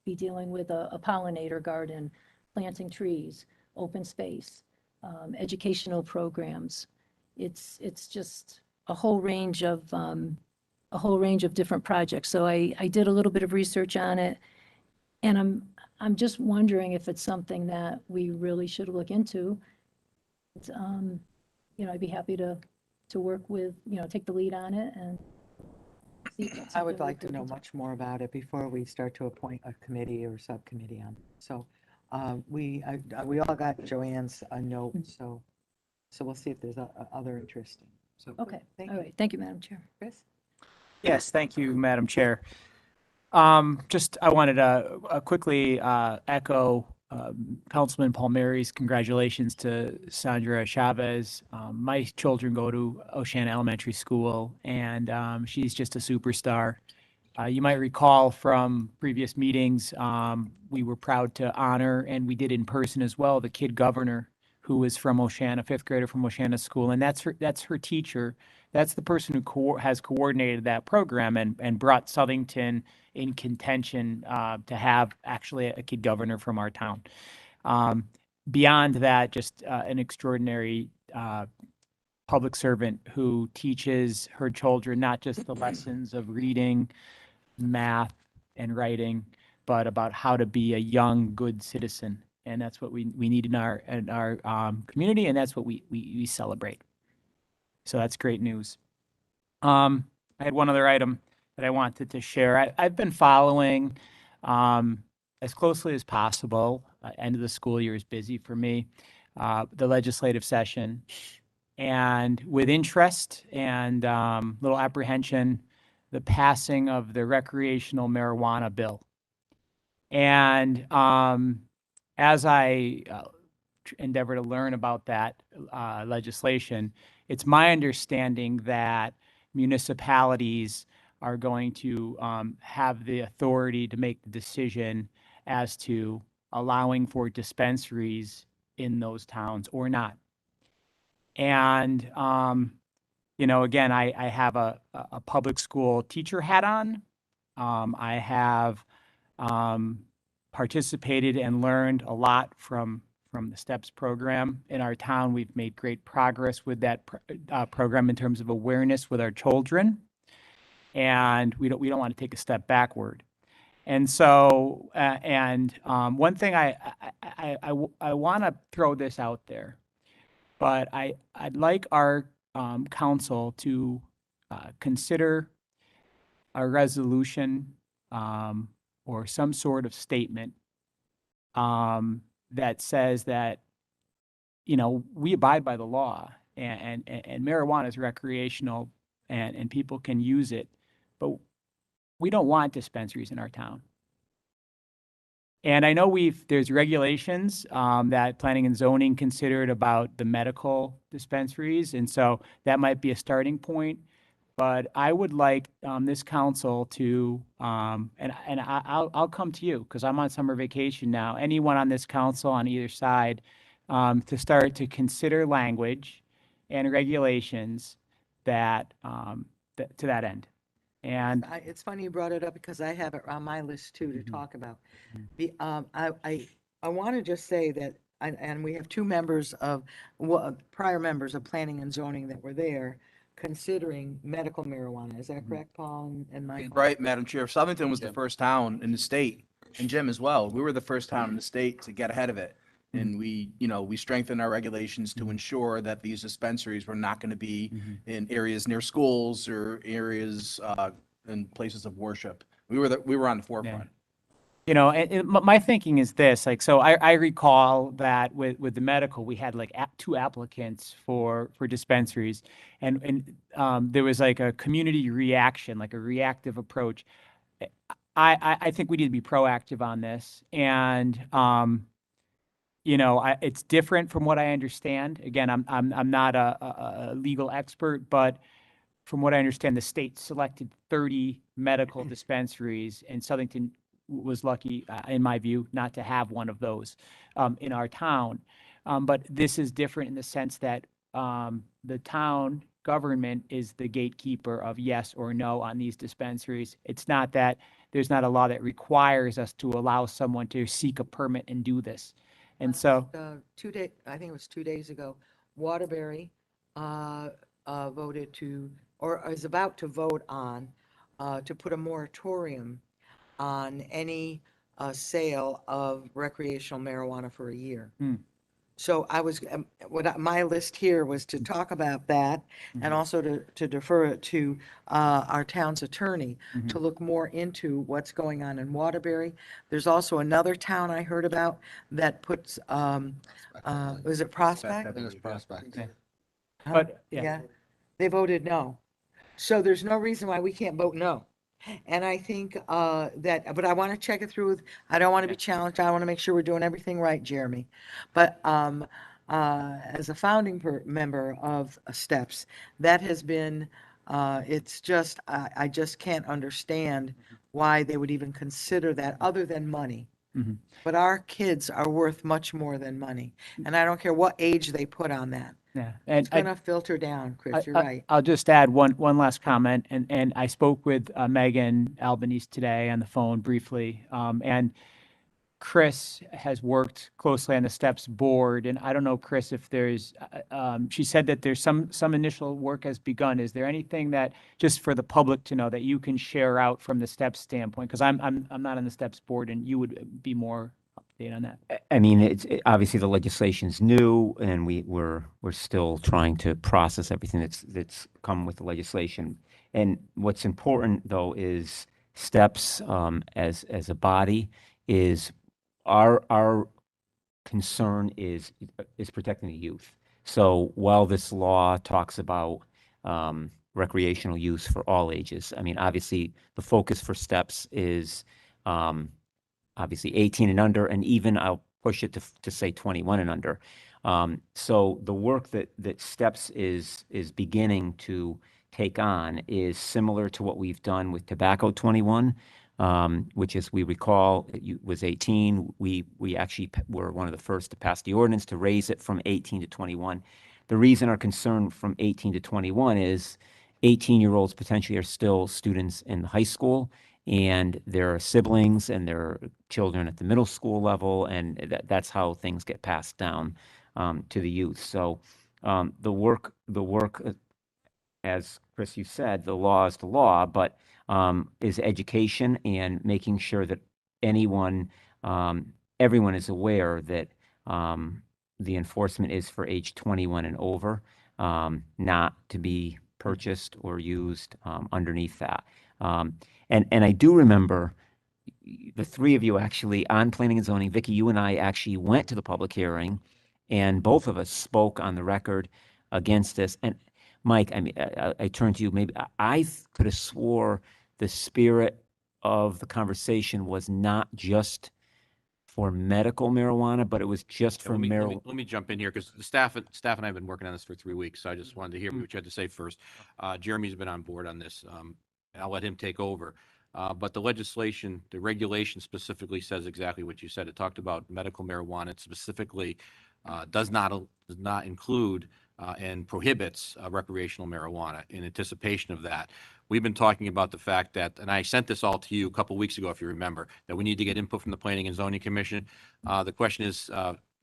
be dealing with a pollinator garden, planting trees, open space, educational programs. It's just a whole range of different projects. So I did a little bit of research on it, and I'm just wondering if it's something that we really should look into. I'd be happy to work with, take the lead on it and see if that's I would something we like to could know consider. much more about it before we start to appoint a committee or subcommittee on. So we all got Joanne's note, so we'll see if there's other interest. Okay, Thank all you. right. Thank you, Madam Chair. Chris? Yes, thank you, Madam Chair. Just, I wanted to quickly echo Councilman Palmieri's congratulations to Sandra Chavez. My children go to Oceana Elementary School, and she's just a superstar. You might recall from previous meetings, we were proud to honor, and we did in person as well, the kid governor who is from Oceana, fifth grader from Oceana School, and that's her teacher. That's the person who has coordinated that program and brought Southington in contention to have actually a kid governor from our town. Beyond that, just an extraordinary public servant who teaches her children not just the lessons of reading, math, and writing, but about how to be a young, good citizen. And that's what we need in our community, and that's what we celebrate. So that's great news. I had one other item that I wanted to share. I've been following as closely as possible. End of the school year is busy for me. The legislative session, and with interest and little apprehension, the passing of the recreational marijuana bill. And as I endeavor to learn about that legislation, it's my understanding that municipalities are going to have the authority to make the decision as to allowing for dispensaries in those towns or not. And, again, I have a public school teacher hat on. I have participated and learned a lot from the STEPS program in our town. We've made great progress with that program in terms of awareness with our children, and we don't want to take a step backward. And so, one thing I want to throw this out there, but I'd like our council to consider a resolution or some sort of statement that says that, we abide by the law, and marijuana is recreational, and people can use it, but we don't want dispensaries in our town. And I know there's regulations that planning and zoning considered about the medical dispensaries, and so that might be a starting point. But I would like this council to, and I'll come to you because I'm on summer vacation now. Anyone on this council on either side, to start to consider language and regulations that to that end. And It's funny you brought it up because I have it on my list too to talk about. I want to just say that, and we have two members prior members of planning and zoning that were there considering medical marijuana. Is that correct, Paul and Mike? Right, Madam Chair. Southington was the first town in the state, and Jim as well. We were the first town in the state to get ahead of it. And we strengthened our regulations to ensure that these dispensaries were not going to be in areas near schools or areas in places of worship. We were on the forefront. My thinking is this, so I recall that with the medical, we had two applicants for dispensaries, and there was a community reaction, a reactive approach. I think we need to be proactive on this, and it's different from what I understand. Again, I'm not a legal expert, but from what I understand, the state selected 30 medical dispensaries, and Southington was lucky, in my view, not to have one of those in our town. But this is different in the sense that the town government is the gatekeeper of yes or no on these dispensaries. It's not that there's not a law that requires us to allow someone to seek a permit and do this. And so, I think it was 2 days ago, Waterbury voted to, or is about to vote on, to put a moratorium on any sale of recreational marijuana for a year. So I was, my list here was to talk about that and also to defer it to our town's attorney to look more into what's going on in Waterbury. There's also another town I heard about that puts, was it Prospect? I think it's Prospect. but yeah. they voted no. So there's no reason why we can't vote no. And I think but I want to check it through with, I don't want to be challenged. I want to make sure we're doing everything right, Jeremy. But as a founding member of STEPS, that has been, it's just, I just can't understand why they would even consider that other than money. Mhm. But our kids are worth much more than money. And I don't care what age they put on that. Yeah, and It's going to filter down, Chris, you're right. I'll just add one last comment, and I spoke with Megan Albanese today on the phone briefly, and Chris has worked closely on the STEPS board, and I don't know, Chris, if there's, she said that there's some initial work has begun. Is there anything that, just for the public to know, that you can share out from the STEPS standpoint? Because I'm not on the STEPS board, and you would be more updated on that. I mean, obviously the legislation's new, and we're still trying to process everything that's come with the legislation. And what's important, though, is STEPS as a body is our concern is protecting the youth. So while this law talks about recreational use for all ages, I mean, obviously the focus for STEPS is obviously 18 and under, and even I'll push it to say 21 and under. So the work that STEPS is beginning to take on is similar to what we've done with Tobacco 21, which, as we recall, it was 18. We actually were one of the first to pass the ordinance to raise it from 18 to 21. The reason our concern from 18 to 21 is 18-year-olds potentially are still students in high school, and there are siblings and there are children at the middle school level, and that's how things get passed down to the youth. So the work, as Chris, you said, the law is the law, but is education and making sure that everyone is aware that the enforcement is for age 21 and over, not to be purchased or used underneath that. And I do remember the three of you actually on planning and zoning. Vicky, you and I actually went to the public hearing, and both of us spoke on the record against this. And Mike, I mean, I turn to you. Maybe I could have swore the spirit of the conversation was not just for medical marijuana, but it was just for marijuana. Let me jump in here, because the staff and I have been working on this for 3 weeks, so I just wanted to hear what you had to say first. Jeremy's been on board on this. I'll let him take over. But the legislation, the regulation specifically says exactly what you said. It talked about medical marijuana. It specifically does not include and prohibits recreational marijuana. In anticipation of that, we've been talking about the fact that, and I sent this all to you a couple of weeks ago, if you remember, that we need to get input from the Planning and Zoning Commission. The question is,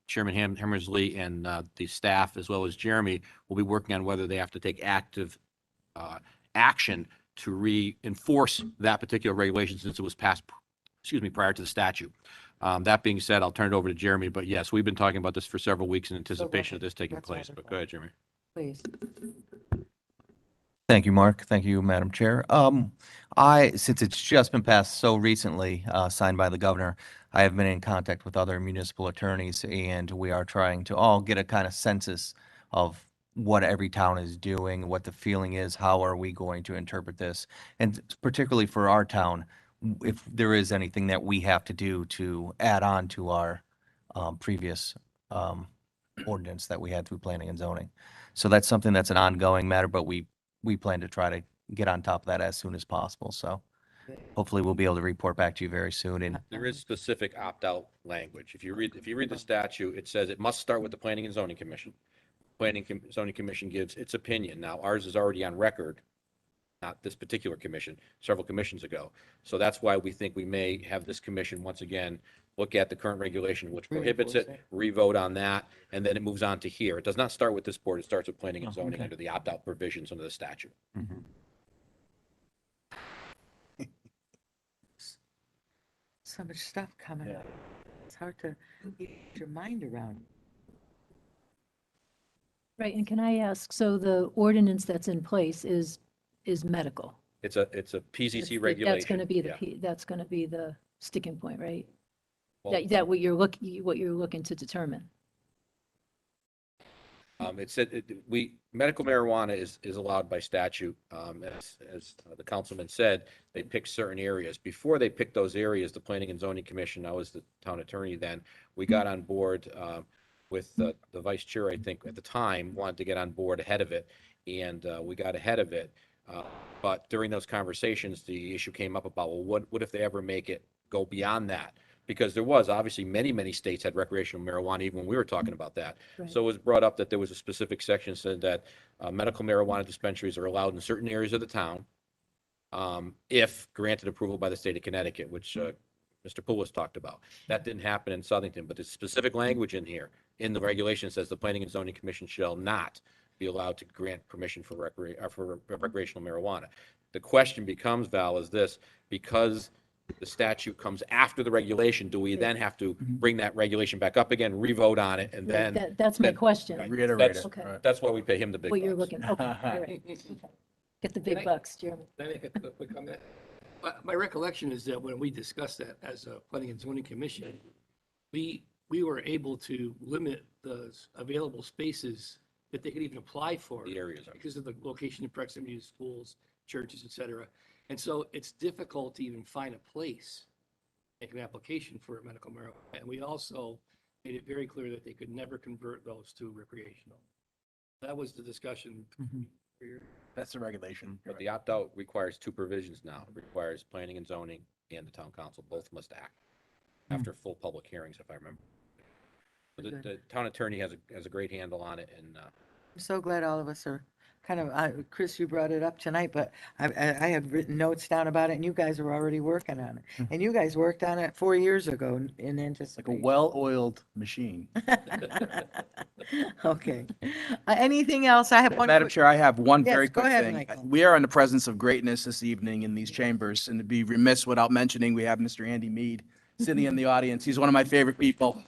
Chairman Hammersley and the staff, as well as Jeremy, will be working on whether they have to take active action to reinforce that particular regulation, since it was passed, prior to the statute. That being said, I'll turn it over to Jeremy, but yes, we've been talking about this for several weeks in anticipation of this taking That's place. But wonderful. go ahead, Jeremy. Please. Thank you, Mark. Thank you, Madam Chair. Since it's just been passed so recently, signed by the governor, I have been in contact with other municipal attorneys, and we are trying to all get a kind of census of what every town is doing, what the feeling is, how are we going to interpret this? And particularly for our town, if there is anything that we have to do to add on to our previous ordinance that we had through planning and zoning. So that's something that's an ongoing matter, but we plan to try to get on top of that as soon as possible. So hopefully we'll be able to report back to you very soon. And There is specific opt-out language. If you read the statute, it says it must start with the Planning and Zoning Commission. Zoning Commission gives its opinion. Now, ours is already on record, not this particular commission, several commissions ago. So that's why we think we may have this commission once again look at the current regulation which prohibits it, re-vote on that, and then it moves on to here. It does not start with this board. It starts with planning and zoning under the opt-out provisions under the statute. So much stuff coming up. It's hard to get your mind around. Right, and can I ask, so the ordinance that's in place is medical? It's a That's PCC the- That's going to regulation. be Yeah. that's going to be the sticking point, right? Well, That what you're looking to determine. It said, medical marijuana is allowed by statute. As the councilman said, they pick certain areas. Before they picked those areas, the Planning and Zoning Commission, I was the town attorney then, we got on board with the vice chair, I think, at the time, wanted to get on board ahead of it, and we got ahead of it. But during those conversations, the issue came up about, well, what if they ever make it go beyond that? Because there was, obviously, many states had recreational marijuana, even when we were talking about that. So it was brought up that there was a specific section said that medical marijuana dispensaries are allowed in certain areas of the town if granted approval by the state of Connecticut, which Mr. Poulos talked about. That didn't happen in Southington, but there's specific language in here. In the regulation says the Planning and Zoning Commission shall not be allowed to grant permission for recreational marijuana. The question becomes, Val, is this, because the statute comes after the regulation, do we then have to bring that regulation back up again, re-vote on it, and then? That's my then- question. Right. Reiterate That's- it. Okay. Right. That's why we pay him the big What you're bucks. looking, okay, all right. Okay. Get the big bucks, Jeremy. Can I make a quick comment? My recollection is that when we discussed that as a Planning and Zoning Commission, we were able to limit the available spaces that they could even apply for. The areas. Because of the location and proximity to schools, churches, et cetera. And so it's difficult to even find a place, make an application for a medical marijuana. And we also made it very clear that they could never convert those to recreational. That was the discussion. That's the regulation. But the opt-out requires two provisions now. It requires planning and zoning and the town council, both must act after full public hearings, if I remember. But the town attorney has a great handle on it, and I'm so glad all of us are kind of, Chris, you brought it up tonight, but I had written notes down about it and you guys were already working on it. And you guys worked on it 4 years ago in Like a anticipation. well-oiled machine. Okay. Anything else? I have one. Madam quick- Chair, I have one Yes, very go quick ahead, thing. Michael. We are in the presence of greatness this evening in these chambers, and to be remiss without mentioning, we have Mr. Andy Mead sitting in the audience. He's one of my favorite people.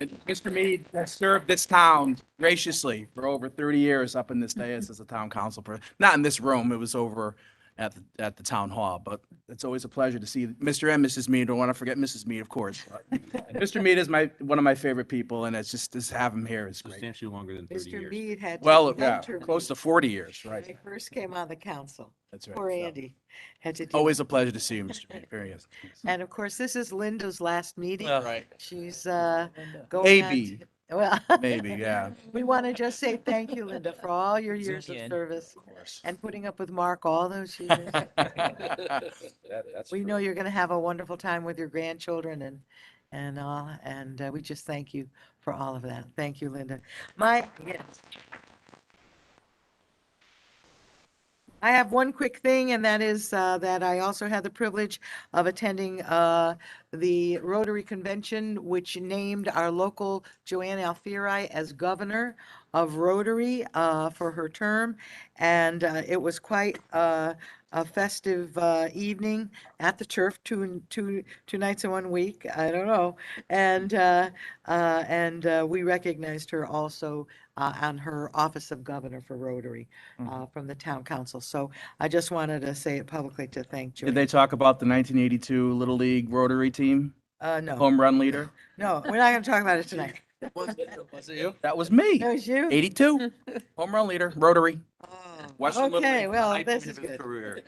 And Mr. Mead has served this town graciously for over 30 years up in this dais as a town council person. Not in this room, it was over at the town hall, but it's always a pleasure to see Mr. and Mrs. Mead. Don't want to forget Mrs. Mead, of course. Mr. Mead is one of my favorite people, and it's just to have him here is great. substantially longer than 30 Mr. years. Mead had to Well, yeah, mentor me close to 40 years, when I right? first came on the council. That's right. Poor So, Andy had to do. always a pleasure to see you, Mr. Mead. Very good. And of course, this is Linda's last meeting. Right. She's going on Maybe. to- Well, Maybe, yeah. we want to just say thank you, Linda, for all your years of in. service Of course. and putting up with Mark all those years. That's We true. know you're going to have a wonderful time with your grandchildren and all, and we just thank you for all of that. Thank you, Linda. Yes. I have one quick thing, and that is that I also had the privilege of attending the Rotary Convention, which named our local Joanne Alfieri as governor of Rotary for her term. And it was quite a festive evening at the Turf, two nights in 1 week. I don't know. And we recognized her also on her office of governor for Rotary from the town council. So I just wanted to say it publicly to thank Did Joanne. they talk about the 1982 Little League Rotary team, No, home run leader? no, we're not going to talk about it tonight. Was it you? That was me. That was you? 82, home run leader, Rotary. Western Little Okay, League. well, High this point is of his good. career.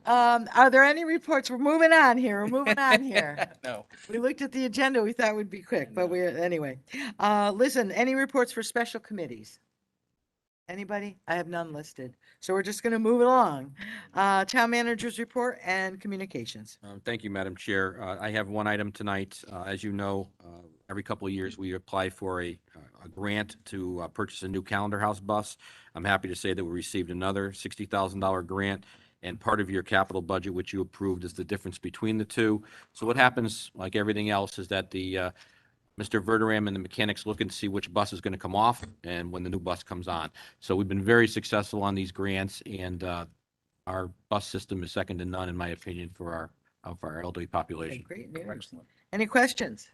Are there any reports? We're moving on here. We're moving on here. No. We looked at the agenda. We thought we'd be quick, but anyway. Listen, any reports for special committees? Anybody? I have none listed. So we're just going to move it along. Town managers report and communications. Thank you, Madam Chair. I have one item tonight. As you know, every couple of years, we apply for a grant to purchase a new calendar house bus. I'm happy to say that we received another $60,000 grant, and part of your capital budget, which you approved, is the difference between the two. So what happens, like everything else, is that the Mr. Verderam and the mechanics looking to see which bus is going to come off and when the new bus comes on. So we've been very successful on these grants, and our bus system is second to none, in my opinion, for our elderly Okay, population. great news. Any questions?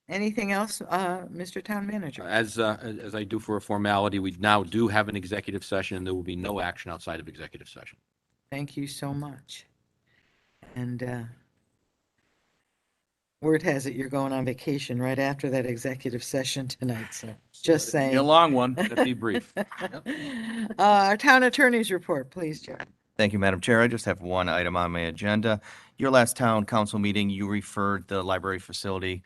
Anything else, Mr. Town Manager? As I do for a formality, we now do have an executive session, and there will be no action outside of executive session. Thank you so much. And Word has it you're going on vacation right after that executive session tonight, so just Be a saying. long one. Let it be brief. Our town attorney's report, please, Joe. Thank you, Madam Chair. I just have one item on my agenda. Your last town council meeting, you referred the library facility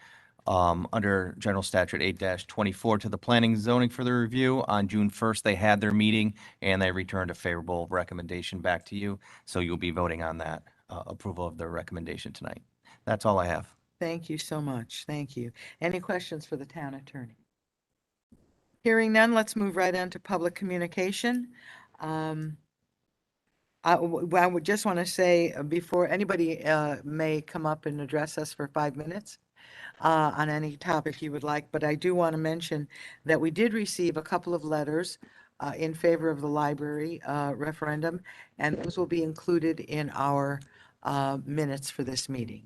under General Statute 8-24 to the Planning and Zoning for the review. On June 1st, they had their meeting and they returned a favorable recommendation back to you. So you'll be voting on that approval of their recommendation tonight. That's all I have. Thank you so much. Thank you. Any questions for the town attorney? Hearing none, let's move right on to public communication. I would just want to say before anybody may come up and address us for 5 minutes on any topic you would like, but I do want to mention that we did receive a couple of letters in favor of the library referendum, and those will be included in our minutes for this meeting.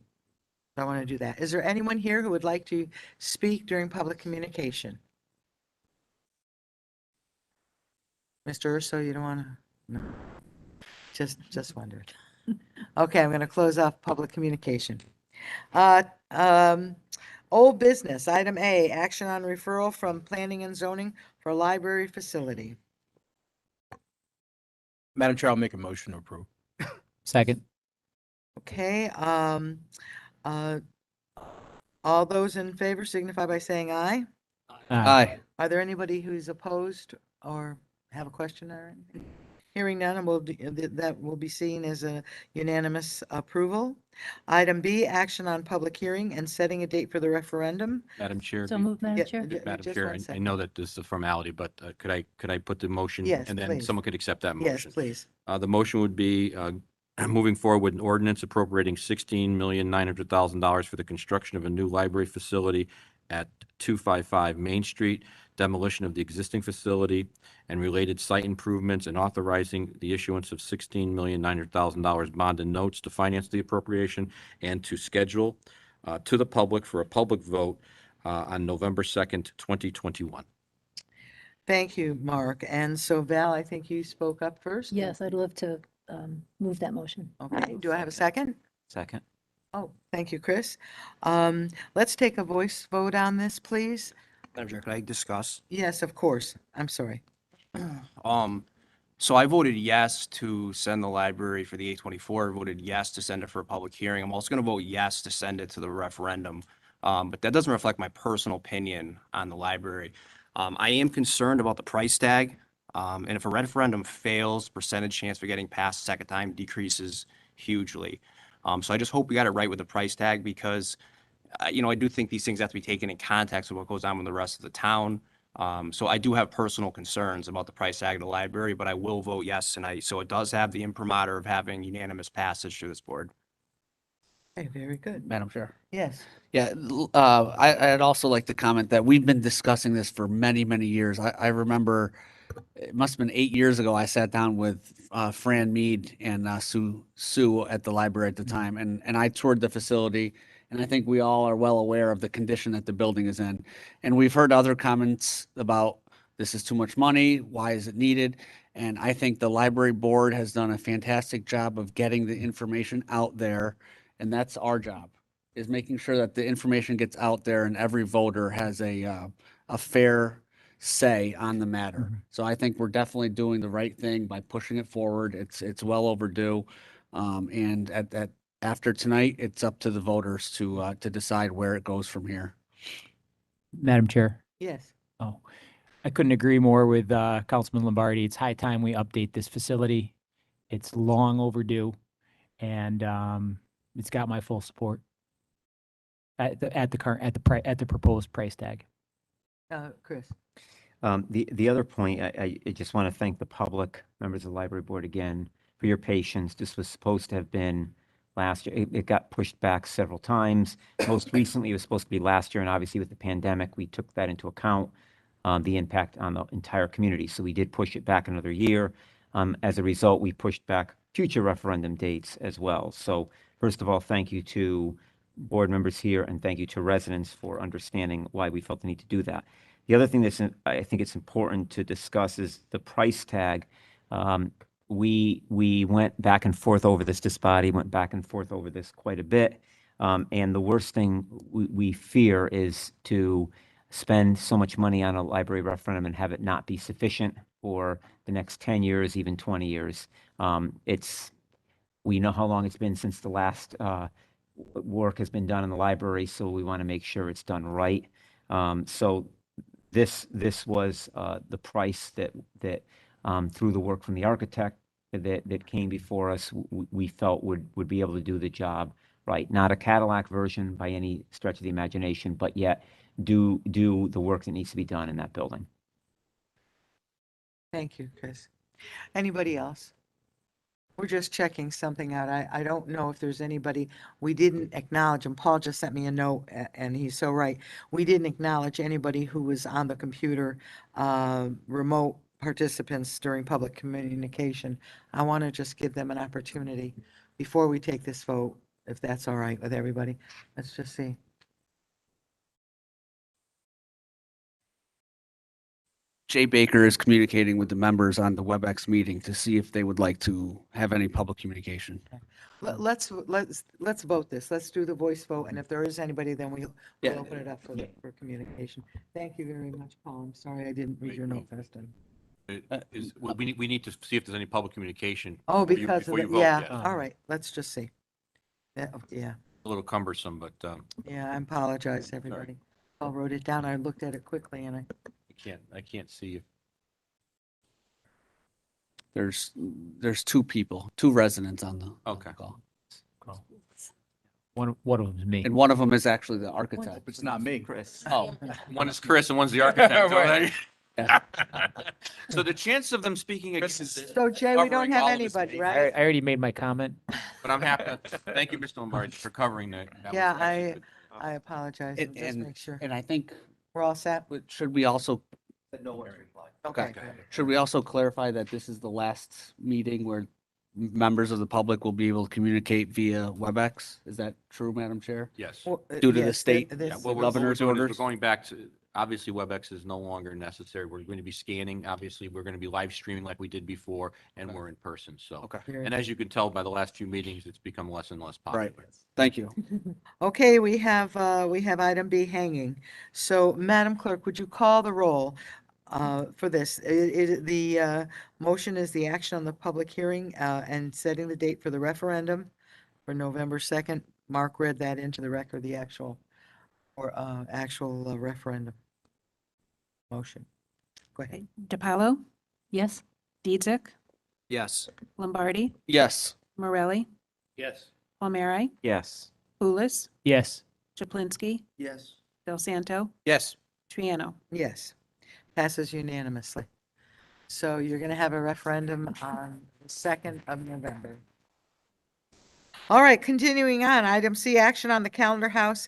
I want to do that. Is there anyone here who would like to speak during public communication? Mr. Urso, you don't want to? No. Just wondered. Okay, I'm going to close off public communication. Old business, item A, action on referral from planning and zoning for library facility. Madam Chair, I'll make a motion to approve. Second. Okay, all those in favor signify by saying aye. Aye. Are there anybody who's opposed or have a question or anything? Hearing none, and that will be seen as a unanimous approval. Item B, action on public hearing and setting a date for the referendum. Madam Chair. So moved, Madam Yeah, Chair. Madam just Chair, one I second. know that this is a formality, but could I put the motion? Yes, And then please. someone could accept that Yes, motion. please. The motion would be moving forward with an ordinance appropriating $16,900,000 for the construction of a new library facility at 255 Main Street, demolition of the existing facility and related site improvements, and authorizing the issuance of $16,900,000 bond and notes to finance the appropriation, and to schedule to the public for a public vote on November 2nd, 2021. Thank you, Mark. And so Val, I think you spoke up first. Yes, I'd love to move that motion. Okay, do I have a second? Second. Oh, thank you, Chris. Let's take a voice vote on this, please. Madam Chair, could I discuss? Yes, of course. I'm sorry. So I voted yes to send the library for the 824, voted yes to send it for a public hearing. I'm also going to vote yes to send it to the referendum. But that doesn't reflect my personal opinion on the library. I am concerned about the price tag. And if a referendum fails, percentage chance for getting passed a second time decreases hugely. So I just hope we got it right with the price tag, because I do think these things have to be taken in context of what goes on with the rest of the town. So I do have personal concerns about the price tag of the library, but I will vote yes tonight. So it does have the imprimatur of having unanimous passage through this board. Okay, very good. Madam Chair. Yes. Yeah, I'd also like to comment that we've been discussing this for many, many years. I remember it must have been 8 years ago, I sat down with Fran Mead and Sue at the library at the time, and I toured the facility, and I think we all are well aware of the condition that the building is in. And we've heard other comments about this is too much money, why is it needed? And I think the library board has done a fantastic job of getting the information out there, and that's our job, is making sure that the information gets out there and every voter has a fair say on the matter. So I think we're definitely doing the right thing by pushing it forward. It's well overdue. And after tonight, it's up to the voters to decide where it goes from here. Madam Chair. Yes. Oh, I couldn't agree more with Councilman Lombardi. It's high time we update this facility. It's long overdue, and it's got my full support at the proposed price tag. Chris. The other point, I just want to thank the public, members of the library board again, for your patience. This was supposed to have been last year. It got pushed back several times. Most recently, it was supposed to be last year, and obviously with the pandemic, we took that into account, the impact on the entire community. So we did push it back another year. As a result, we pushed back future referendum dates as well. So first of all, thank you to board members here, and thank you to residents for understanding why we felt the need to do that. The other thing that I think it's important to discuss is the price tag. We went back and forth over this. This body went back and forth over this quite a bit. And the worst thing we fear is to spend so much money on a library referendum and have it not be sufficient for the next 10 years, even 20 years. We know how long it's been since the last work has been done in the library, so we want to make sure it's done right. So this was the price that through the work from the architect that came before us, we felt would be able to do the job right. Not a Cadillac version by any stretch of the imagination, but yet do the work that needs to be done in that building. Thank you, Chris. Anybody else? We're just checking something out. I don't know if there's anybody we didn't acknowledge, and Paul just sent me a note, and he's so right. We didn't acknowledge anybody who was on the computer, remote participants during public communication. I want to just give them an opportunity before we take this vote, if that's all right with everybody. Let's just see. Jay Baker is communicating with the members on the WebEx meeting to see if they would like to have any public communication. Let's vote this. Let's do the voice vote, and if there is anybody, then we'll Yeah. open it up for communication. Thank you very much, Paul. I'm sorry I didn't read your note fast enough. We need to see if there's any public communication. Oh, before you- because of before it, you vote, yeah, yes. all right, let's just see. Yeah, A little cumbersome, but yeah, I apologize, everybody. I wrote it down, I looked at it quickly, and I can't see if. There's two residents on the Okay. call. One of them's me. And one of them is actually the architect. It's not me. Chris. Oh, one is Chris and one's the architect. Right. So the chance of them speaking against it, so Jay, we don't Covering have all of us. anybody, I right? already made my comment. but I'm happy. Thank you, Mr. Lombardi, for covering that. That was Yeah, actually good. I apologize, And- just and- make sure. And I think, We're all set? should we also, Okay. should we also clarify that this is the last meeting where members of the public will be able to communicate via WebEx? Is that true, Madam Chair? Yes. Well, Due to the yes, state? this- Yeah, what we're governor's doing is orders? We're going back to, obviously WebEx is no longer necessary. We're going to be scanning. Obviously, we're going to be live streaming like we did before, and we're in person. So, Okay, Very and as you can tell by the last few meetings, it's become less and less popular. right. Thank you. Okay, we have item B hanging. So, Madam Clerk, would you call the roll for this? The motion is the action on the public hearing and setting the date for the referendum for November 2nd. Mark read that into the record, the actual referendum motion. Go ahead. DiPaolo, Yes? Dietzick, Yes. Lombardi, Yes. Morelli, Yes. Palmieri, Yes. Pulis, Yes. Chaplinsky, Yes. Del Santo, Yes. Triano. Yes, passes unanimously. So you're going to have a referendum on the 2nd of November. All right, continuing on, item C, action on the Calendar House,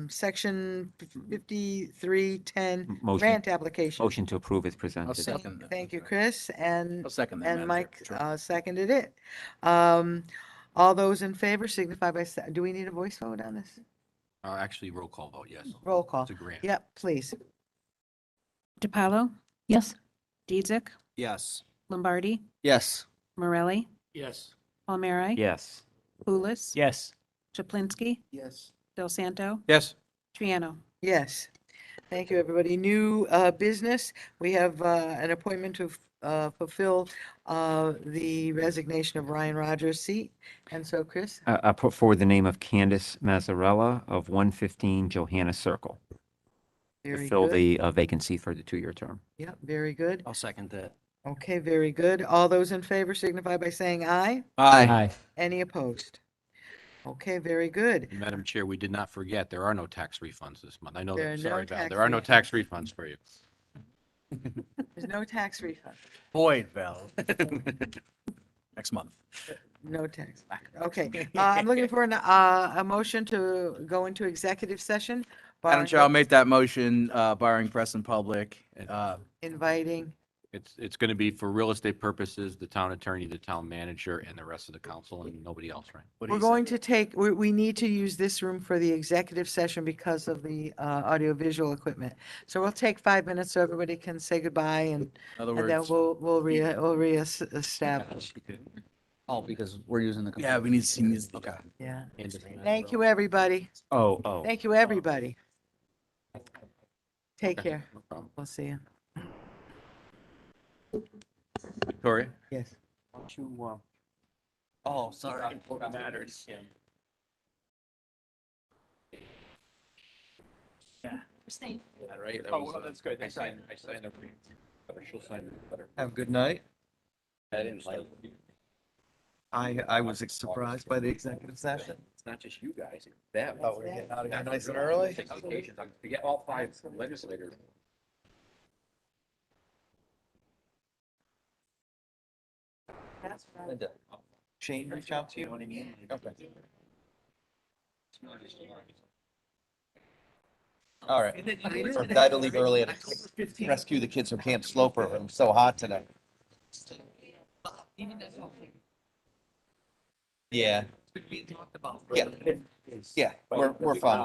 section 5310 Motion. grant application. Motion to approve is presented. second that. Thank you, Chris, and I'll second that. and Madam Mike Chair. Sure. seconded it. All those in favor signify by, do we need a voice vote on this? Actually, roll call vote, yes. Roll call. It's a grant. Yep, please. DiPaolo, Yes? Dietzick, Yes. Lombardi, Yes. Morelli, Yes. Palmieri, Yes. Pulis, Yes. Chaplinsky, Yes. Del Santo, Yes. Triano. Yes. Thank you, everybody. New business, we have an appointment to fulfill the resignation of Ryan Rogers' seat. And so, Chris? I put forward the name of Candace Mazzarella of 115 Johanna Circle to Very fill good. the vacancy for the 2-year term. Yep, very good. I'll second that. Okay, very good. All those in favor signify by saying aye. Aye. Any opposed? Okay, very good. Madam Chair, we did not forget, there are no tax refunds this month. I know There are that, no sorry, Val, tax there are no refunds. tax refunds for you. There's no tax refund. Void, Val. Next month. No tax. Okay, I'm looking for a motion to go into executive session. Madam Chair, I'll make that motion, barring press and public. Inviting, It's going to be for real estate purposes, the town attorney, the town manager, and the rest of the council, and nobody else, right? What do we're you going say? to take, we need to use this room for the executive session because of the audiovisual equipment. So we'll take 5 minutes so everybody can say goodbye In other and then words, we'll reestablish. Oh, because we're using the. Yeah, we need to see these. Okay. Yeah. Thank you, everybody. Oh. Thank you, everybody. Take Okay, care. no problem. We'll see you. Victoria? Yes. Why don't you, Oh, sorry. Important matters. All right. Oh, well, that's good. I signed every, she'll sign the letter. Have a good night. I didn't like. I was surprised by the executive session. It's not just you guys, it's them. Oh, we're getting out of here nice and early? To get all 5 legislators. Linda, Shane reach out to you? Okay. All right. I had to leave early to rescue the kids from Camp Sloper. It was so hot today. Yeah. Yeah, we're fine.